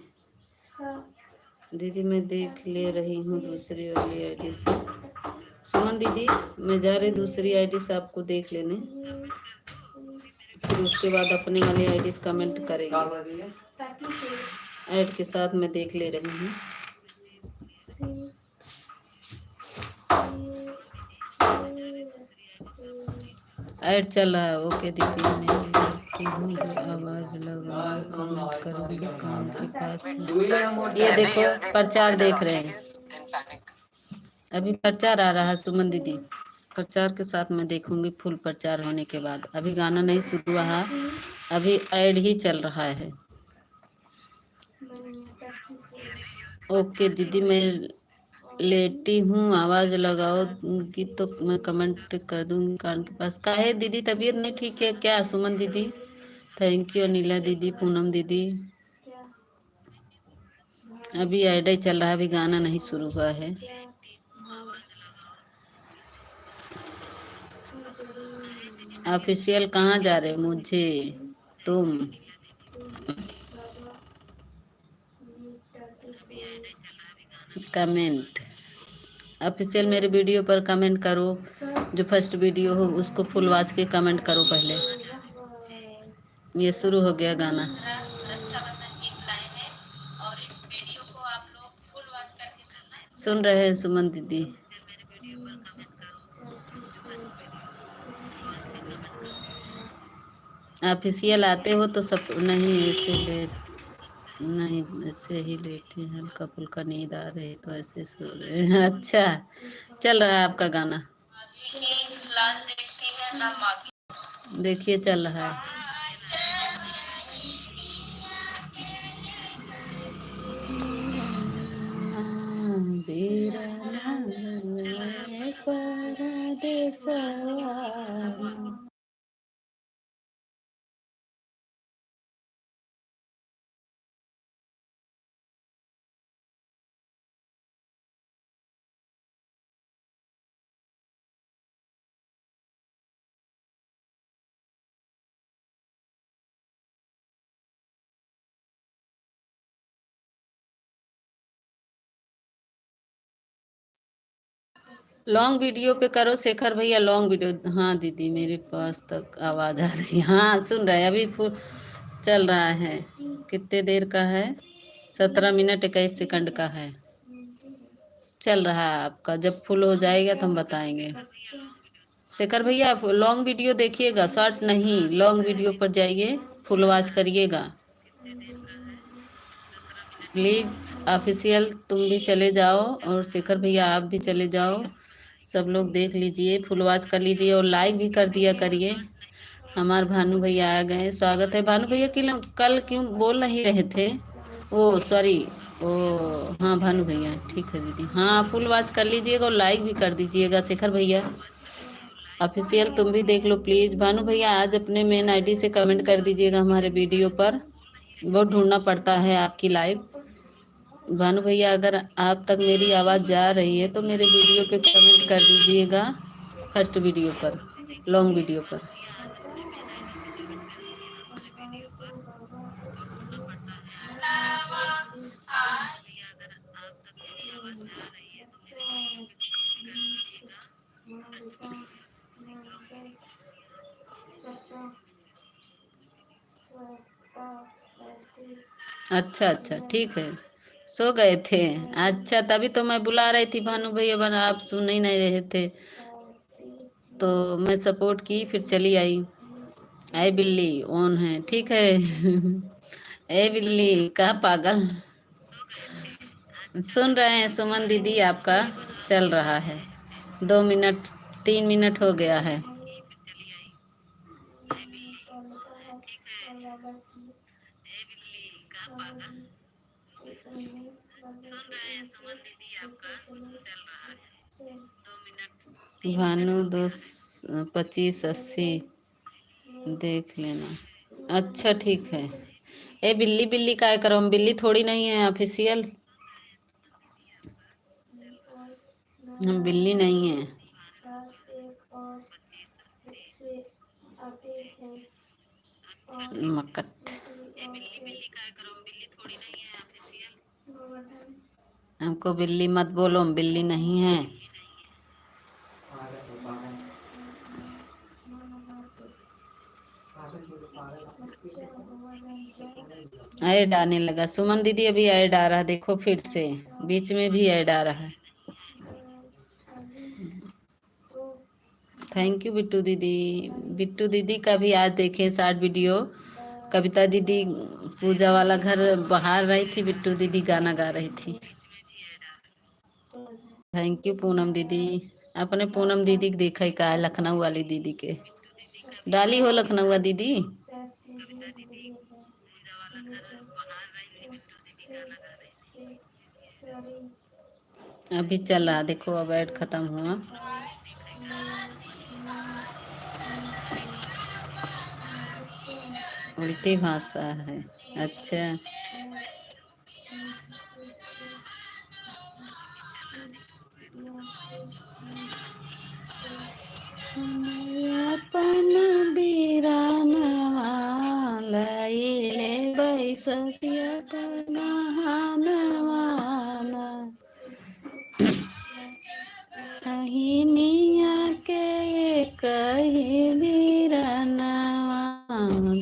दीदी मैं देख ले रही हूँ दूसरी वाली आईडी से। सुमन दीदी मैं जा रही दूसरी आईडी से आपको देख लेने, फिर उसके बाद अपने वाली आईडी से कमेंट करेंगे। ऐड के साथ मैं देख ले रही हूँ। ऐड चल रहा है। ओके दीदी, मैं देखती हूँ, आवाज लगा कमेंट करूँगी कान के पास। ये देखो प्रचार देख रहे हैं, अभी प्रचार आ रहा है सुमन दीदी। प्रचार के साथ मैं देखूंगी फुल प्रचार होने के बाद। अभी गाना नहीं शुरू हुआ, अभी ऐड ही चल रहा है। ओके दीदी मैं लेटी हूँ, आवाज लगाओगी तो मैं कमेंट कर दूंगी कान के पास। काहे दीदी तबीयत नहीं ठीक है क्या सुमन दीदी? थैंक यू अनिला दीदी, पूनम दीदी। अभी ऐड ही चल रहा है, अभी गाना नहीं शुरू हुआ है। ऑफिशियल कहाँ जा रहे मुझे तुम? कमेंट ऑफिशियल मेरे वीडियो पर कमेंट करो, जो फर्स्ट वीडियो हो उसको फुल वॉच के कमेंट करो पहले। ये शुरू हो गया गाना। रक्षाबंधन गीत लाए हैं और इस वीडियो को आप लोग फुल वॉच करके सुन रहे हैं सुमन दीदी। ऑफिशियल आते हो तो सब नहीं ऐसे लेट, नहीं ऐसे ही लेटे हैं, हल्का फुल्का नींद आ रही तो ऐसे सो रहे हैं। अच्छा, चल रहा है आपका गाना? देखिए चल रहा है। लॉन्ग वीडियो पे करो शेखर भैया, लॉन्ग वीडियो। हाँ दीदी मेरे पास तक आवाज आ रही है। हाँ सुन रहे हैं, अभी फुल चल रहा है। कितने देर का है? 17 मिनट 21 सेकंड का है। चल रहा है आपका, जब फुल हो जाएगा तो हम बताएंगे। शेखर भैया आप लॉन्ग वीडियो देखिएगा, शॉर्ट नहीं, लॉन्ग वीडियो पर जाइए, फुल वॉच करिएगा प्लीज। ऑफिशियल तुम भी चले जाओ और शेखर भैया आप भी चले जाओ, सब लोग देख लीजिए, फुल वॉच कर लीजिए और लाइक भी कर दिया करिए। हमारे भानु भैया आ गए, स्वागत है भानु भैया। कि कल क्यों बोल नहीं रहे थे? ओ सॉरी। ओ हाँ भानु भैया, ठीक है दीदी। हाँ फुल वॉच कर लीजिएगा और लाइक भी कर दीजिएगा। शेखर भैया ऑफिशियल तुम भी देख लो प्लीज। भानु भैया आज अपने मेन आईडी से कमेंट कर दीजिएगा हमारे वीडियो पर, बहुत ढूंढना पड़ता है आपकी लाइव। भानु भैया अगर आप तक मेरी आवाज़ जा रही है तो मेरे वीडियो पे कमेंट कर दीजिएगा, फर्स्ट वीडियो पर, लॉन्ग वीडियो पर। अच्छा अच्छा ठीक है, सो गए थे। अच्छा तभी तो मैं बुला रही थी भानु भैया, बना आप सुन ही नहीं रहे थे तो मैं सपोर्ट की, फिर चली आई। आई बिल्ली ऑन है, ठीक है। ए बिल्ली कहाँ पागल। सुन रहे हैं सुमन दीदी आपका चल रहा है, 2 मिनट 3 मिनट हो गया है। भानु 2 25 80 देख लेना। अच्छा ठीक है। ए बिल्ली बिल्ली काय करो, हम बिल्ली थोड़ी नहीं है ऑफिशियल, हम बिल्ली नहीं है। मक्कत हमको बिल्ली मत बोलो, हम बिल्ली नहीं है। ऐड आने लगा सुमन दीदी, अभी ऐड आ रहा है देखो, फिर से बीच में भी ऐड आ रहा है। थैंक यू बिट्टू दीदी। बिट्टू दीदी का भी आज देखे शॉर्ट वीडियो, कविता दीदी पूजा वाला घर बाहर रही थी, बिट्टू दीदी गाना गा रही थी। थैंक यू पूनम दीदी। अपने पूनम दीदी के देखा ही का है, लखनऊ वाली दीदी के डाली हो, लखनऊ दीदी। अभी चल रहा देखो, अब ऐड खत्म हुआ। उल्टी भाषा है, अच्छा। अपन बीरानवा लइले बैसखिया नहानवा कहिनिया के कही बीरानवा,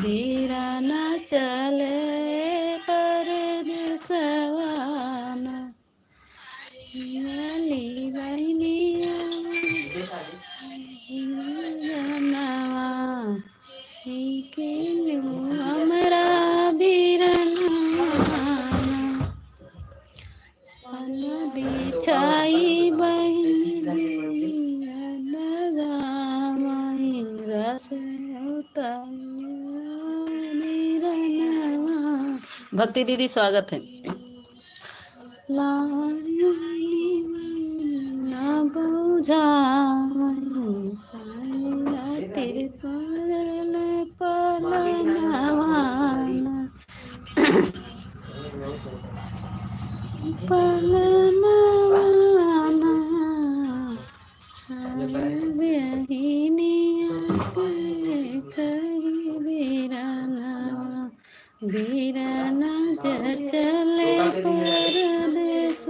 बीराना चले परदेसवाना वाली बहनिया बीरानवा के से उतारा भक्ति दीदी स्वागत है। ना बुझा तेरे बीराना चले परदेस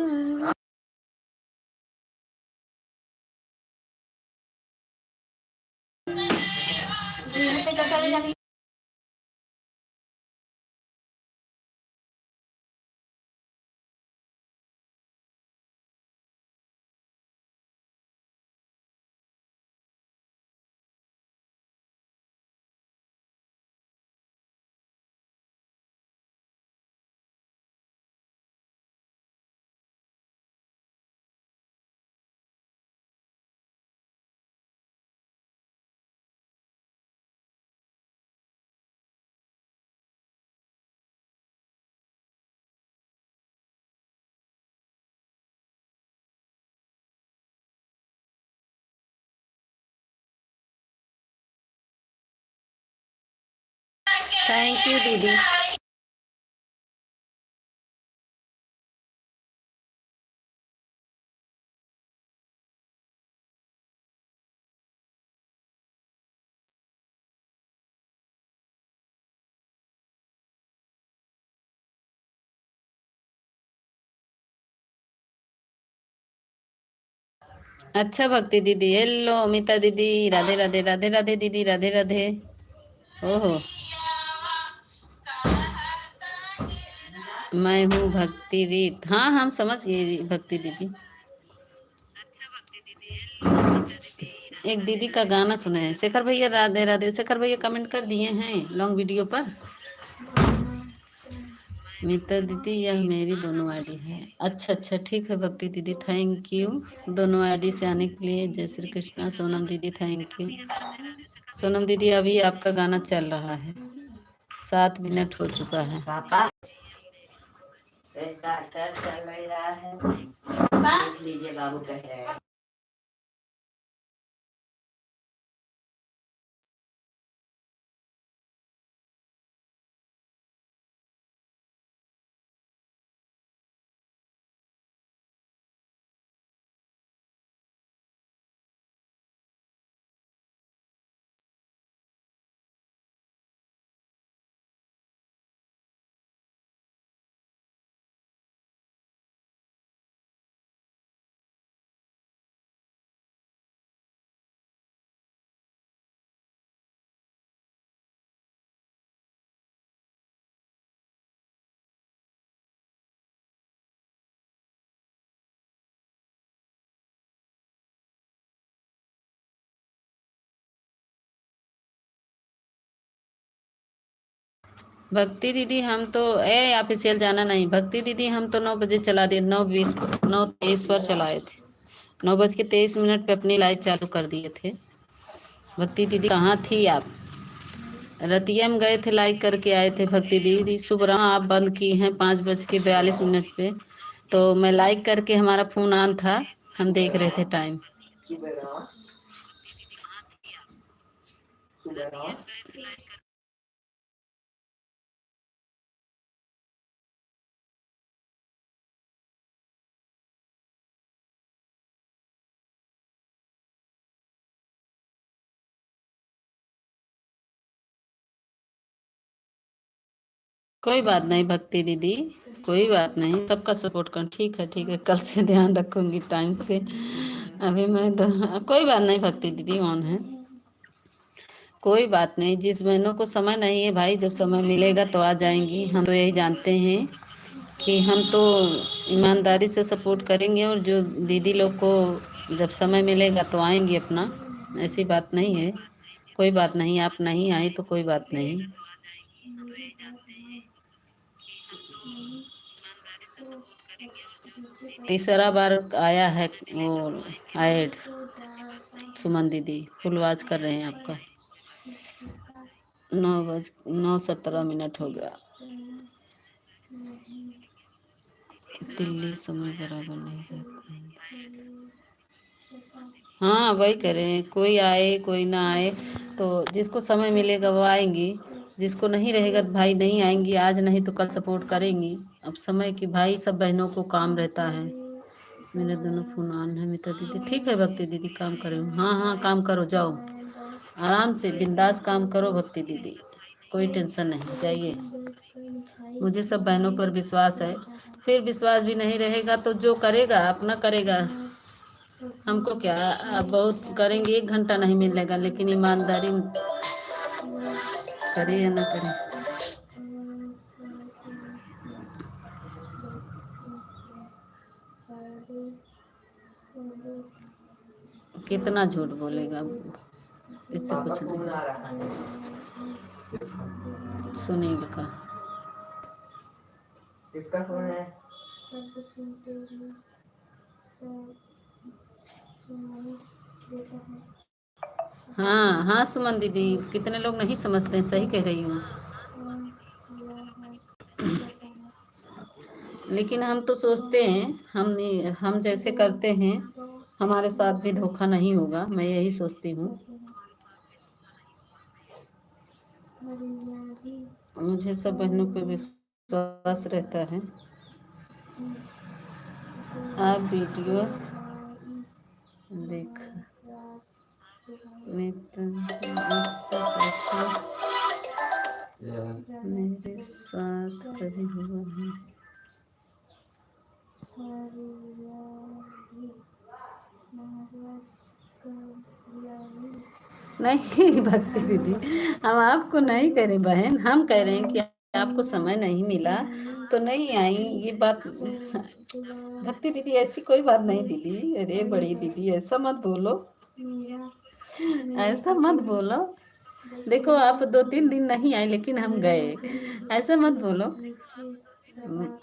थैंक यू दीदी। अच्छा भक्ति दीदी, हेलो अमिता दीदी, राधे राधे राधे राधे दीदी, राधे राधे। ओहो, मैं हूँ भक्ति रीत। हाँ हम समझ गए भक्ति दीदी। एक दीदी का गाना सुने हैं शेखर भैया, राधे राधे। शेखर भैया कमेंट कर दिए हैं लॉन्ग वीडियो पर। मीता दीदी यह मेरी दोनों आईडी है। अच्छा अच्छा ठीक है भक्ति दीदी, थैंक यू दोनों आईडी से आने के लिए। जय श्री कृष्णा। सोनम दीदी थैंक यू। सोनम दीदी अभी आपका गाना चल रहा है, 7 मिनट हो चुका है। पापा स्टार्टर चल रहा है, देख लीजिए बाबू कह रहे हैं। भक्ति दीदी हम तो ऑफिशियल जाना नहीं। भक्ति दीदी हम तो 9 बजे चला दिए, 9:20 पर, 9:23 पर चलाए थे। 9:23 पे अपनी लाइव चालू कर दिए थे। भक्ति दीदी कहाँ थी आप? रतिया में गए थे, लाइक करके आए थे। भक्ति दीदी सुबह आप बंद की हैं 5:42 पे, तो मैं लाइक करके, हमारा फोन ऑन था, हम देख रहे थे टाइम। कोई बात नहीं भक्ति दीदी, कोई बात नहीं, सबका सपोर्ट कर। ठीक है ठीक है, कल से ध्यान रखूंगी टाइम से। अभी मैं कोई बात नहीं भक्ति दीदी, ऑन है, कोई बात नहीं। जिस बहनों को समय नहीं है भाई, जब समय मिलेगा तो आ जाएंगी। हम तो यही जानते हैं कि हम तो ईमानदारी से सपोर्ट करेंगे, और जो दीदी लोग को जब समय मिलेगा तो आएंगी अपना, ऐसी बात नहीं है। कोई बात नहीं, आप नहीं आई तो कोई बात नहीं। तीसरा बार आया है वो ऐड, सुमन दीदी फुल वाच कर रहे हैं आपका। 9:17 हो गया। दिल्ली समय बराबर नहीं रहता है। हाँ वही करें, कोई आए कोई ना आए, तो जिसको समय मिलेगा वो आएंगी, जिसको नहीं रहेगा तो भाई नहीं आएंगी, आज नहीं तो कल सपोर्ट करेंगी। अब समय की भाई सब बहनों को काम रहता है। मेरे दोनों फोन ऑन है मीता दीदी। ठीक है भक्ति दीदी, काम करो। हाँ हाँ काम करो, जाओ आराम से बिंदास काम करो भक्ति दीदी, कोई टेंशन नहीं, जाइए। मुझे सब बहनों पर विश्वास है, फिर विश्वास भी नहीं रहेगा तो जो करेगा अपना करेगा। हमको क्या, अब बहुत करेंगे 1 घंटा नहीं मिलेगा, लेकिन ईमानदारी करे या ना करे। कितना झूठ बोलेगा, इससे कुछ नहीं। सुनील का किसका फोन है? हाँ हाँ सुमन दीदी, कितने लोग नहीं समझते हैं, सही कह रही हूँ। लेकिन हम तो सोचते हैं हम जैसे करते हैं हमारे साथ भी धोखा नहीं होगा, मैं यही सोचती हूँ। मुझे सब बहनों पे विश्वास रहता है। आप वीडियो देख मैं मेरे साथ कभी हुआ है। नहीं भक्ति दीदी, हम आपको नहीं कह रहे बहन, हम कह रहे हैं कि आपको समय नहीं मिला तो नहीं आई, ये बात। भक्ति दीदी ऐसी कोई बात नहीं दीदी, अरे बड़ी दीदी ऐसा मत बोलो, ऐसा मत बोलो। देखो आप 2-3 दिन नहीं आए लेकिन हम गए, ऐसा मत बोलो।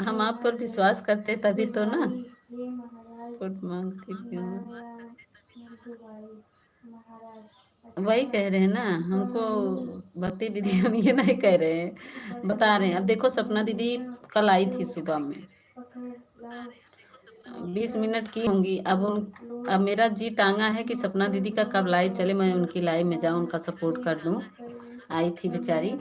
हम आप पर विश्वास करते तभी तो ना सपोर्ट मांगती क्यों। वही कह रहे हैं ना हमको भक्ति दीदी, हम ये नहीं कह रहे हैं, बता रहे हैं। अब देखो सपना दीदी कल आई थी सुबह में 20 मिनट की होंगी। अब मेरा जी टांगा है कि सपना दीदी का कब लाइव चले, मैं उनकी लाइव में जाऊं, उनका सपोर्ट कर दूं। आई थी बेचारी।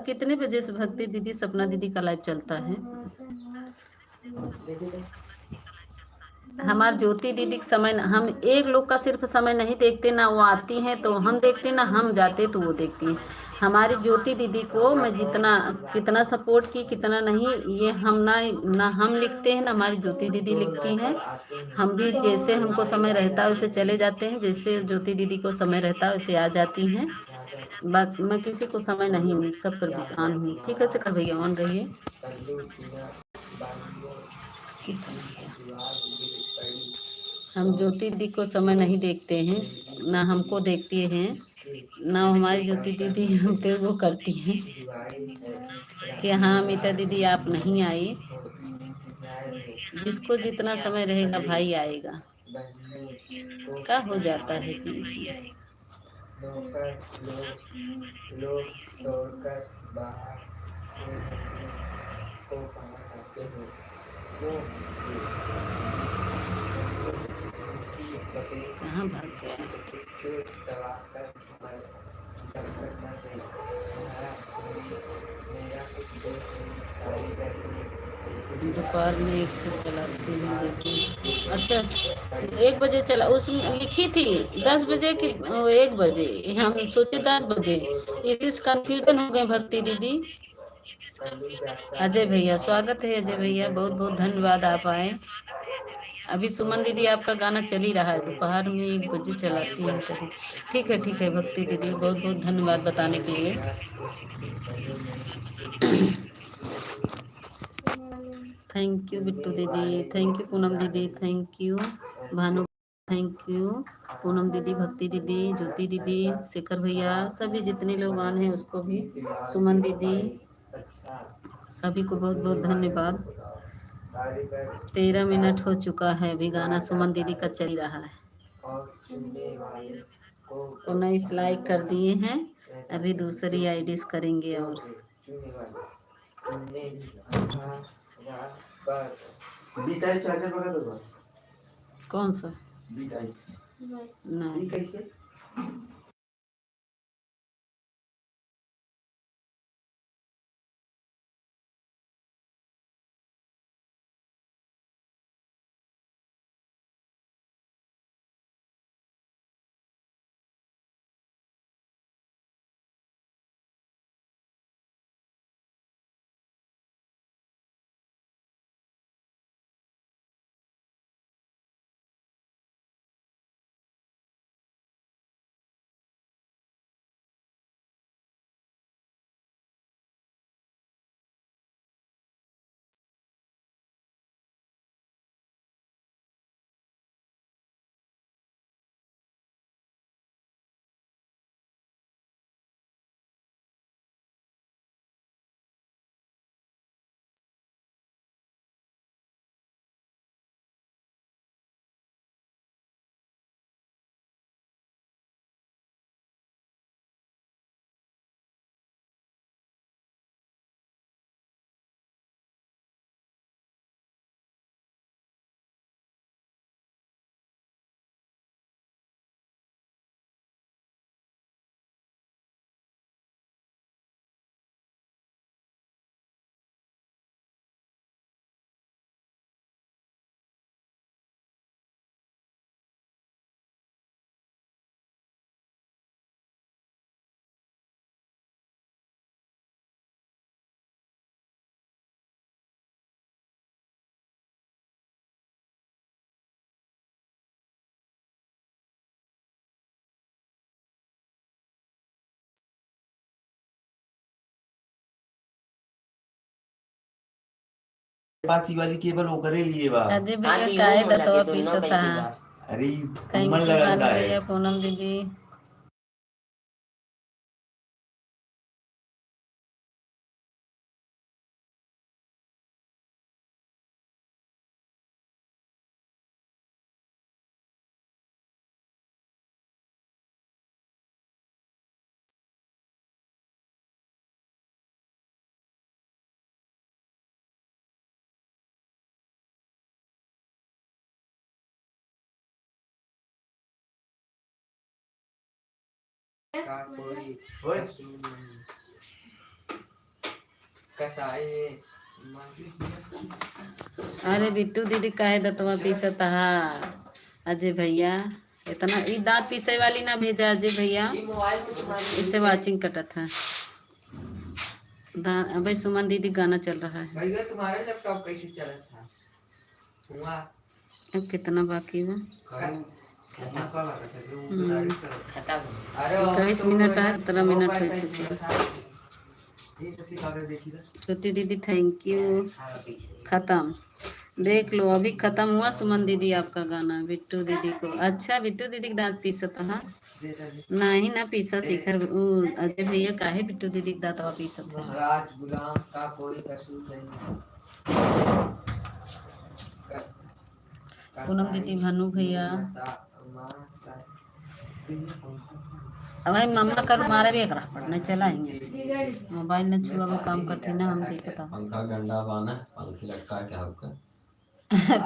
कितने बजे से भक्ति दीदी सपना दीदी का लाइव चलता है? हमार ज्योति दीदी का समय, हम एक लोग का सिर्फ समय नहीं देखते, ना वो आती हैं तो हम देखते, ना हम जाते तो वो देखती हैं। हमारी ज्योति दीदी को मैं जितना कितना सपोर्ट की कितना नहीं, ये हम ना हम लिखते हैं ना हमारी ज्योति दीदी लिखती हैं। हम भी जैसे हमको समय रहता है वैसे चले जाते हैं, जैसे ज्योति दीदी को समय रहता है वैसे आ जाती हैं। बाकी मैं किसी को समय नहीं, सब पर विश्वास हूँ। ठीक है शिखर भैया ऑन रहिए। हम ज्योति दीदी को समय नहीं देखते हैं, ना हमको देखती हैं, ना हमारी ज्योति दीदी हम पे वो करती हैं कि हाँ मीता दीदी आप नहीं आई। जिसको जितना समय रहेगा भाई आएगा, क्या हो जाता है जी इसमें। लोग तोड़कर बाहर को पाना चाहते हो कहाँ भाग गया। दोपहर में 1 से चलाती हूँ लेकिन अच्छा 1 बजे चला, उसमें लिखी थी 10 बजे कि 1 बजे, हम सोचे 10 बजे, इसी से कंफ्यूजन हो गए भक्ति दीदी। अजय भैया स्वागत है, अजय भैया बहुत बहुत धन्यवाद आप आए। अभी सुमन दीदी आपका गाना चल ही रहा है, दोपहर में 1 बजे चलाती है दीदी। ठीक है भक्ति दीदी, बहुत बहुत धन्यवाद बताने के लिए। थैंक यू बिट्टू दीदी, थैंक यू पूनम दीदी, thank you Bhanu, thank you Poonam दीदी, भक्ति दीदी, ज्योति दीदी, शेखर भैया, सभी जितने लोग आए हैं उसको भी, सुमन दीदी, सभी को बहुत बहुत धन्यवाद। 13 मिनट हो चुका है, अभी गाना सुमन दीदी का चल रहा है। 19 लाइक कर दिए हैं। अभी दूसरी आईडीज करेंगे। और कौन सा नहीं पास वाली केबल वो करे लिए बा। अजय भैया काहे दतवा पीसता। अरे थैंक मन यू लगा भानु है भैया, पूनम दीदी। अरे बिट्टू दीदी काहे दतवा पीसता। अजय भैया इतना ई दांत पीसे वाली ना भेजा अजय भैया, इससे वाचिंग कटत है। भाई सुमन दीदी गाना चल रहा है। भैया तुम्हारा लैपटॉप कैसे चल रहा था? अब कितना बाकी है? 21 मिनट है, 17 मिनट हो चुके हैं। ज्योति दीदी थैंक यू। खत्म, देख लो अभी खत्म हुआ सुमन दीदी आपका गाना बिट्टू दीदी को। अच्छा बिट्टू दीदी दांत पीसता है? नहीं ना पीसा शिखर अजय भैया काहे बिट्टू दीदी दांत पीसता है? महाराज गुलाम का कोई कसूर नहीं। पूनम दीदी, भानु भैया। अब भाई मम्मा कर मारे भी एकरा पढ़ने चलाएंगे। मोबाइल ने छुआ वो काम करती ना हम देखता। पंखा गंदा बाना, पंखे लटका क्या होगा?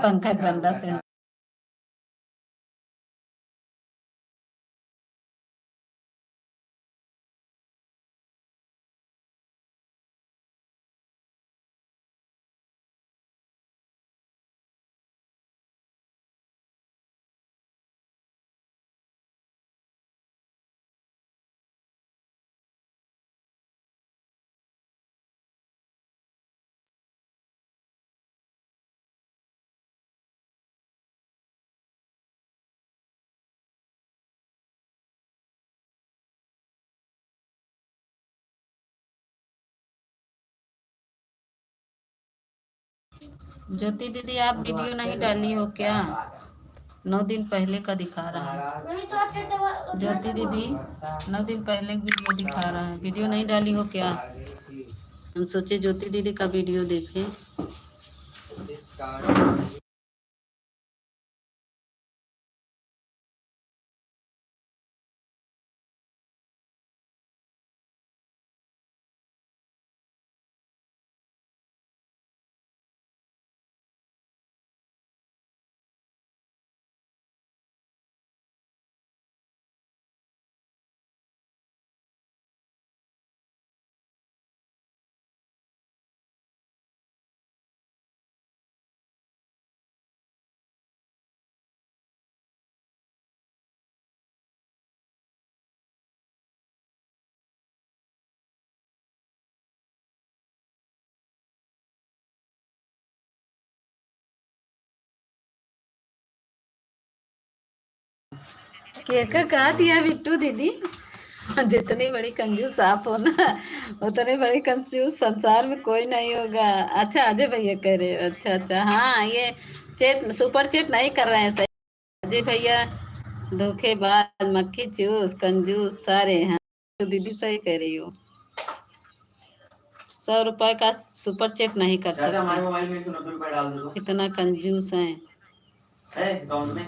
पंखा गंदा से ज्योति दीदी आप वीडियो नहीं डाली हो क्या? 9 दिन पहले का दिखा रहा है। ज्योति दीदी 9 दिन पहले वीडियो दिखा रहा है, वीडियो नहीं डाली हो क्या? हम सोचे ज्योति दीदी का वीडियो देखें। केक कहा दिया बिट्टू दीदी। जितनी बड़ी कंजूस आप हो ना, उतनी बड़ी कंजूस संसार में कोई नहीं होगा। अच्छा अजय भैया कह रहे हो, अच्छा अच्छा, हाँ ये चेट सुपर चेट नहीं कर रहे हैं सही। अजय भैया धोखेबाज, मक्खी चूस, कंजूस सारे हैं। तो दीदी सही कह रही हो, 100 रुपए का सुपर चेट नहीं कर चाचा हमारे सकते, मोबाइल में 190 रुपए डाल दे दो इतना कंजूस हैं। है अकाउंट में।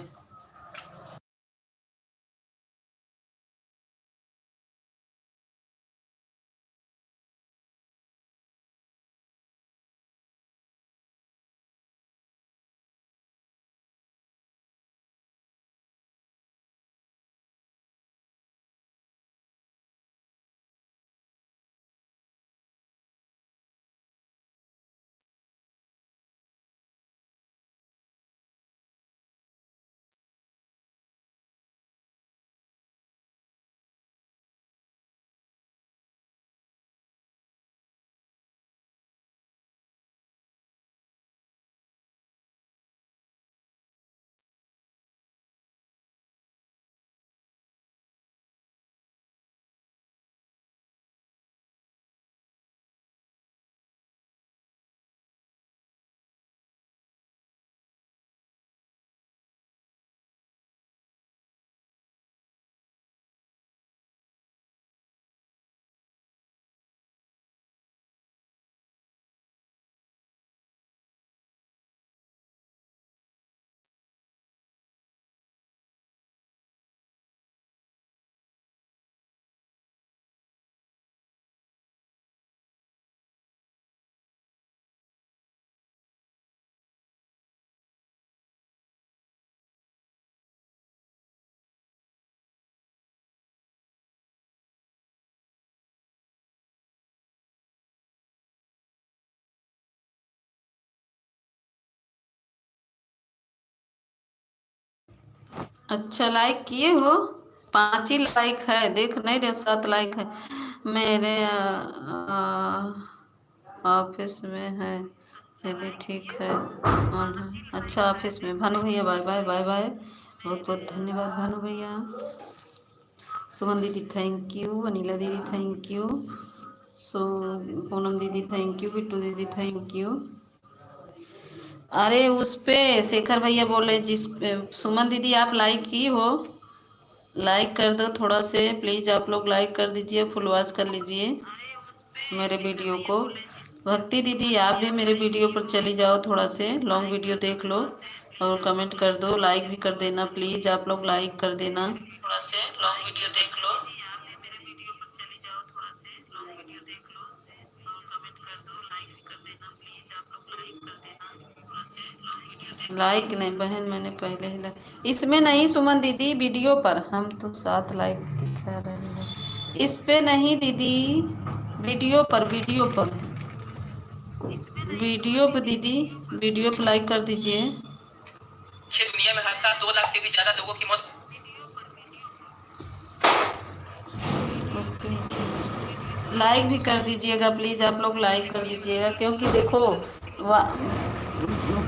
अच्छा लाइक किए हो, 5 ही लाइक है, देख नहीं रहे 7 लाइक है मेरे ऑफिस में है। चलिए ठीक है, ऑन है। अच्छा ऑफिस में, भानु भैया बाय बाय बाय बाय, बहुत बहुत धन्यवाद भानु भैया। सुमन दीदी थैंक यू, अनिला दीदी थैंक यू, सो पूनम दीदी थैंक यू, बिट्टू दीदी थैंक यू। अरे उस पे शेखर भैया बोले जिस पे सुमन दीदी आप लाइक की हो, लाइक कर दो थोड़ा से प्लीज़, आप लोग लाइक कर दीजिए, फुल वॉच कर लीजिए मेरे वीडियो को। भक्ति दीदी आप भी मेरे वीडियो पर चली जाओ, थोड़ा से लॉन्ग वीडियो देख लो और कमेंट कर दो, लाइक भी कर देना प्लीज़, आप लोग लाइक कर देना, थोड़ा से लॉन्ग वीडियो देख लो। लाइक नहीं बहन, मैंने पहले ही लाइक, इसमें नहीं सुमन दीदी, वीडियो पर हम तो 7 लाइक दिखा रहे हैं, इस पे नहीं दीदी, वीडियो पर, वीडियो पर, वीडियो पे दीदी, वीडियो पे लाइक कर दीजिए। दुनिया में हर साल 2 लाख से भी ज्यादा लोगों की मौत। लाइक भी कर दीजिएगा प्लीज़, आप लोग लाइक कर दीजिएगा, क्योंकि देखो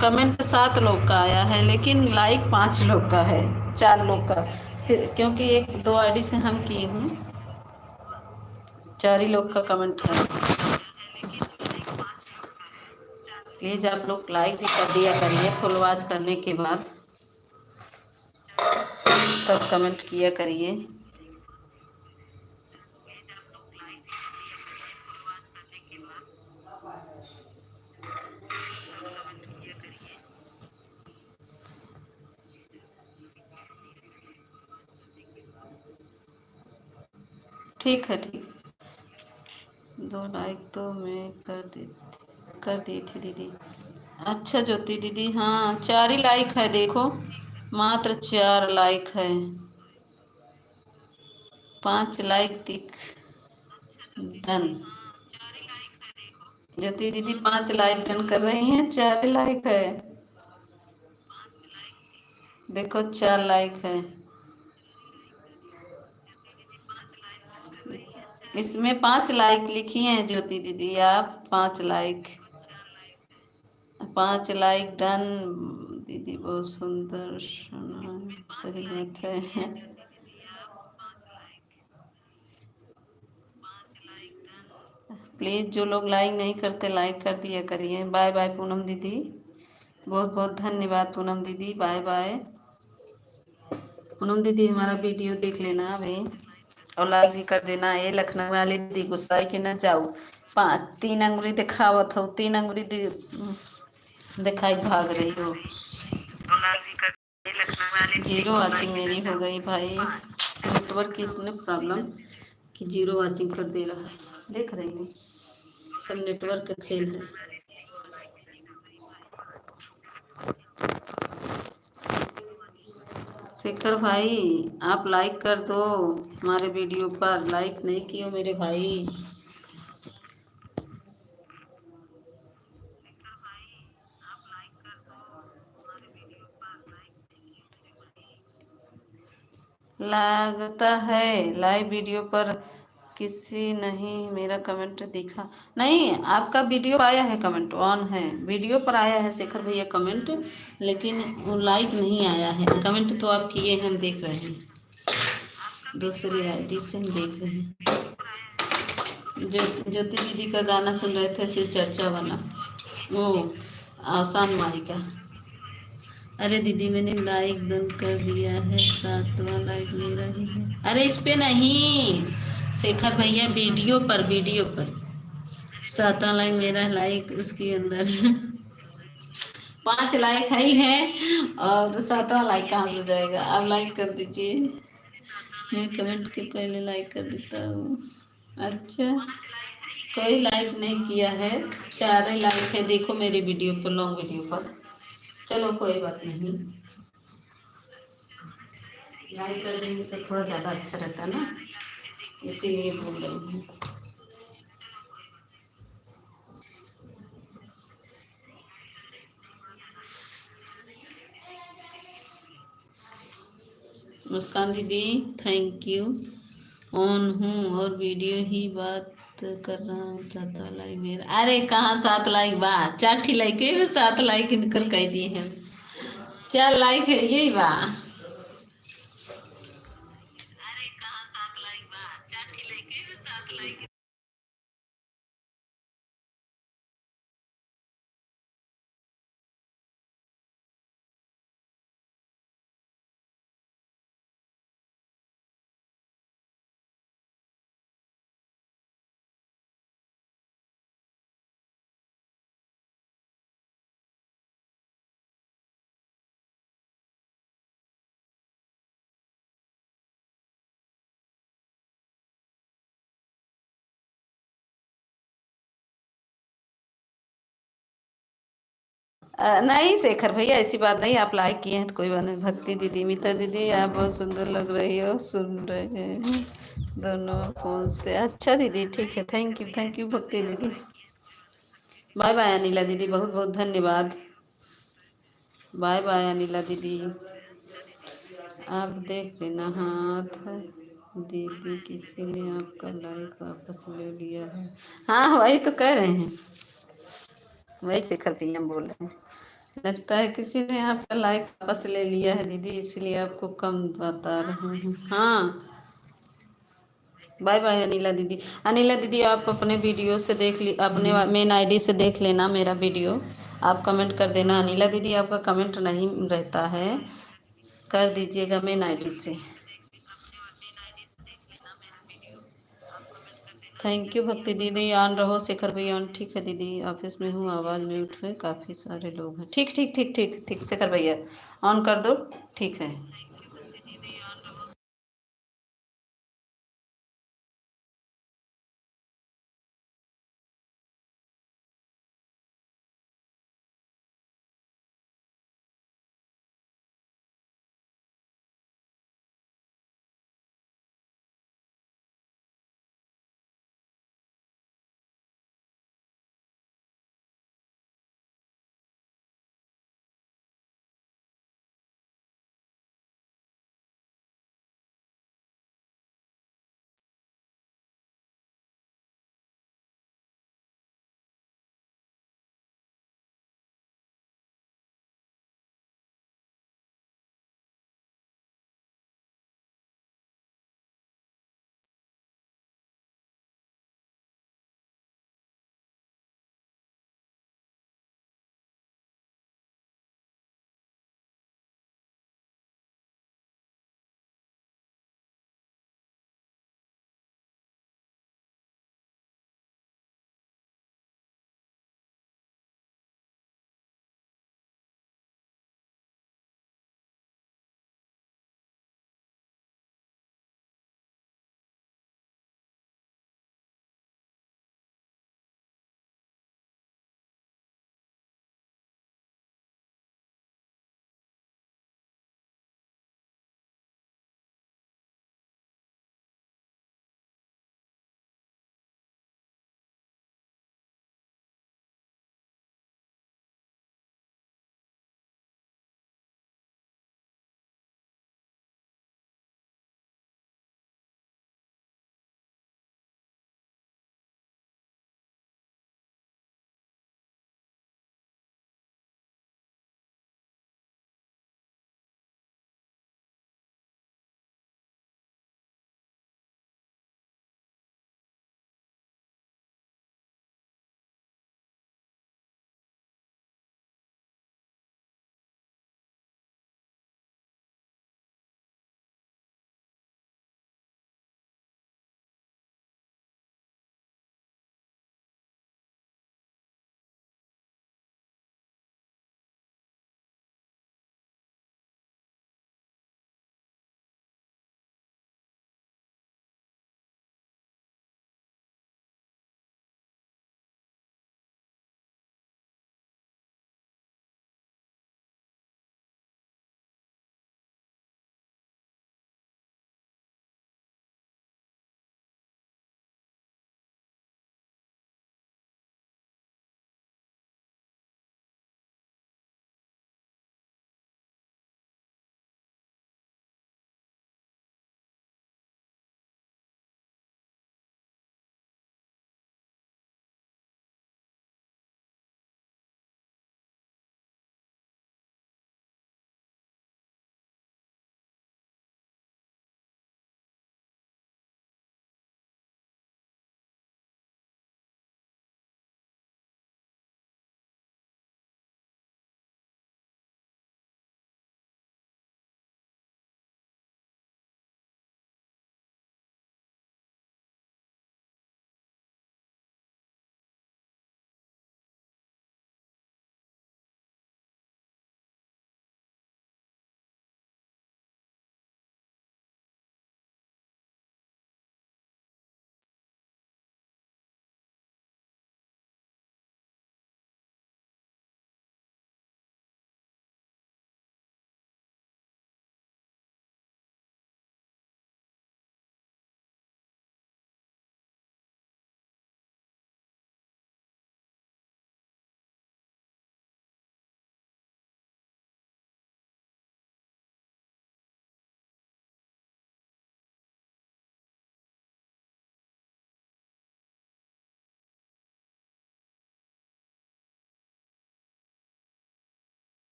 कमेंट 7 लोग का आया है लेकिन लाइक 5 लोग का है, 4 लोग का, क्योंकि 1-2 आईडी से हम की हूँ, 4 ही लोग का कमेंट है। प्लीज़ आप लोग लाइक भी कर दिया करिए, फुल वॉच करने के बाद तब कमेंट किया करिए। ठीक है ठीक है, 2 लाइक तो मैं कर दी थी दीदी। अच्छा ज्योति दीदी, हाँ 4 ही लाइक है, देखो मात्र 4 लाइक है, 5 लाइक दिख डन। ज्योति दीदी 5 लाइक डन कर रही हैं, 4 लाइक है, देखो 4 लाइक है, इसमें 5 लाइक लिखी हैं ज्योति दीदी, आप 5 लाइक, 5 लाइक डन। दीदी बहुत सुंदर सुना, सही बात है। प्लीज़ जो लोग लाइक नहीं करते लाइक कर दिया करिए। बाय बाय पूनम दीदी, बहुत बहुत धन्यवाद पूनम दीदी, बाय बाय। पूनम दीदी हमारा वीडियो देख लेना भाई और लाइक भी कर देना। ये लखनऊ वाली दीदी गुस्सा है कि न जाओ, 3 अंगुली दिखावत हो, 3 अंगुली दिखाई भाग रही हो। जीरो वॉचिंग मेरी हो गई भाई, नेटवर्क की इतने प्रॉब्लम कि जीरो वॉचिंग कर दे रहा है, देख रही हूँ सब नेटवर्क का खेल है। शेखर भाई आप लाइक कर दो हमारे वीडियो पर, लाइक नहीं किए मेरे भाई। लगता है लाइव वीडियो पर किसी नहीं मेरा कमेंट दिखा नहीं। आपका वीडियो आया है, कमेंट ऑन है, वीडियो पर आया है शेखर भैया कमेंट, लेकिन लाइक नहीं आया है। कमेंट तो आप किए हैं, हम देख रहे हैं, दूसरी आईडी से हम देख रहे हैं। ज्योति दीदी का गाना सुन रहे थे, शिव चर्चा वाला, वो आसान माई का। अरे दीदी मैंने लाइक डन कर दिया है, 7वां लाइक मेरा ही है। अरे इस पे नहीं शेखर भैया, वीडियो पर, वीडियो पर 7वां लाइक मेरा, लाइक उसके अंदर 5 लाइक ही है और 7वां लाइक कहाँ से जाएगा। आप लाइक कर दीजिए, मैं कमेंट के पहले लाइक कर देता हूँ। अच्छा कोई लाइक नहीं किया है, 4 ही लाइक है, देखो मेरे वीडियो पर, लॉन्ग वीडियो पर। चलो कोई बात नहीं, लाइक कर देंगे तो थोड़ा ज़्यादा अच्छा रहता ना, इसीलिए बोल रही हूँ। मुस्कान दीदी थैंक यू, ऑन हूँ और वीडियो ही बात कर रहा हूँ। 7 लाइक मेरा, अरे कहाँ 7 लाइक बा, 4 लाइक है, 7 लाइक इनकर कह दिए हैं, 4 लाइक है यही बा। नहीं शेखर भैया ऐसी बात नहीं, आप लाइक किए हैं तो कोई बात नहीं। भक्ति दीदी, मीता दीदी आप बहुत सुंदर लग रही हो, सुन रहे हैं दोनों फोन से। अच्छा दीदी ठीक है, थैंक यू भक्ति दीदी। बाय बाय अनिला दीदी, बहुत बहुत धन्यवाद, बाय बाय अनिला दीदी। आप देख लेना, हाथ दीदी किसी ने आपका लाइक वापस ले लिया है। हाँ वही तो कह रहे हैं, वही शेखर भैया हम बोल रहे हैं, लगता है किसी ने आपका लाइक वापस ले लिया है दीदी, इसलिए आपको कम बता रहे हैं। हाँ बाय बाय अनिला दीदी। अनिला दीदी आप अपने वीडियो से देख ली, अपने मेन आईडी से देख लेना मेरा वीडियो, आप कमेंट कर देना। अनिला दीदी आपका कमेंट नहीं रहता है, कर दीजिएगा मेन आईडी से। थैंक यू भक्ति दीदी, ऑन रहो। शेखर भैया ऑन, ठीक है दीदी, ऑफिस में हूँ, आवाज़ म्यूट है, काफ़ी सारे लोग हैं। ठीक ठीक ठीक ठीक ठीक शेखर भैया ऑन कर दो, ठीक है।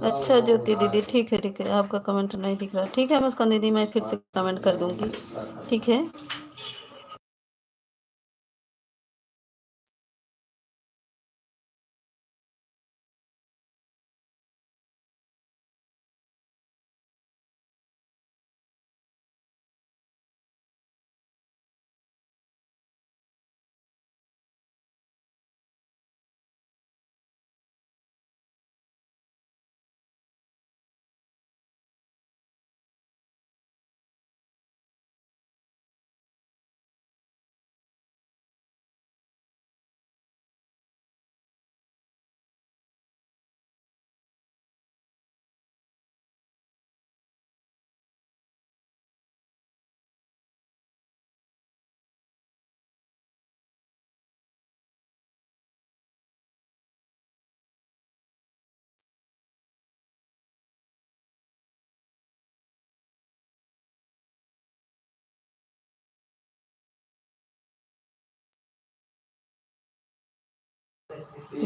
अच्छा ज्योति दीदी, ठीक है ठीक है, आपका कमेंट नहीं दिख रहा, ठीक है मुस्कान दीदी, मैं फिर से कमेंट कर दूंगी, ठीक है।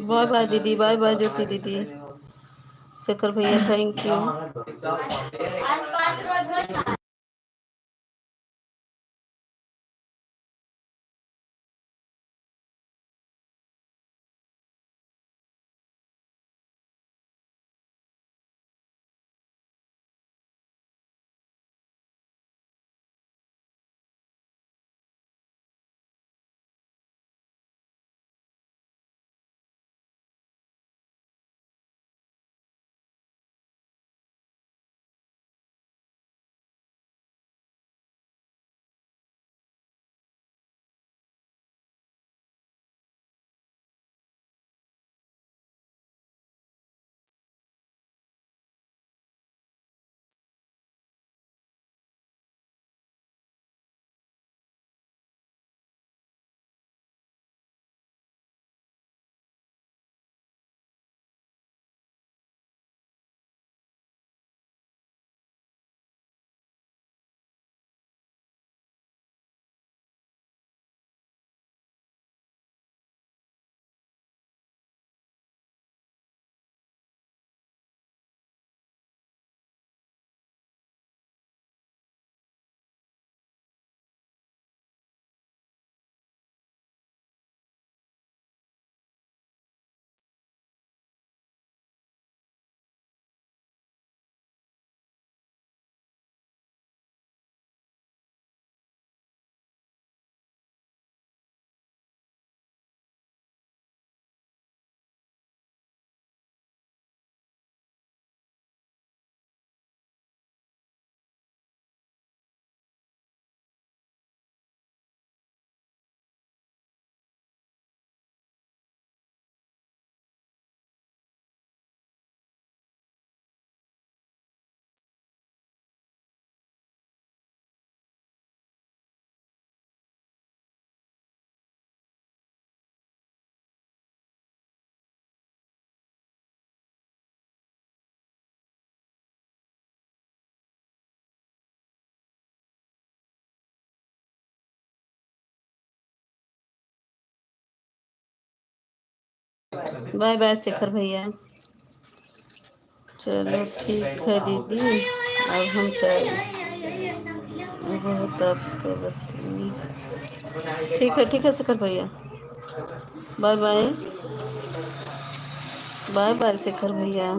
बाय बाय दीदी, बाय बाय ज्योति दीदी, शेखर भैया thank you. Bye bye Shekhar भैया। चलो ठीक है दीदी, अब हम चल, बहुत आपका ठीक है शेखर भैया, bye bye, bye bye Shekhar भैया।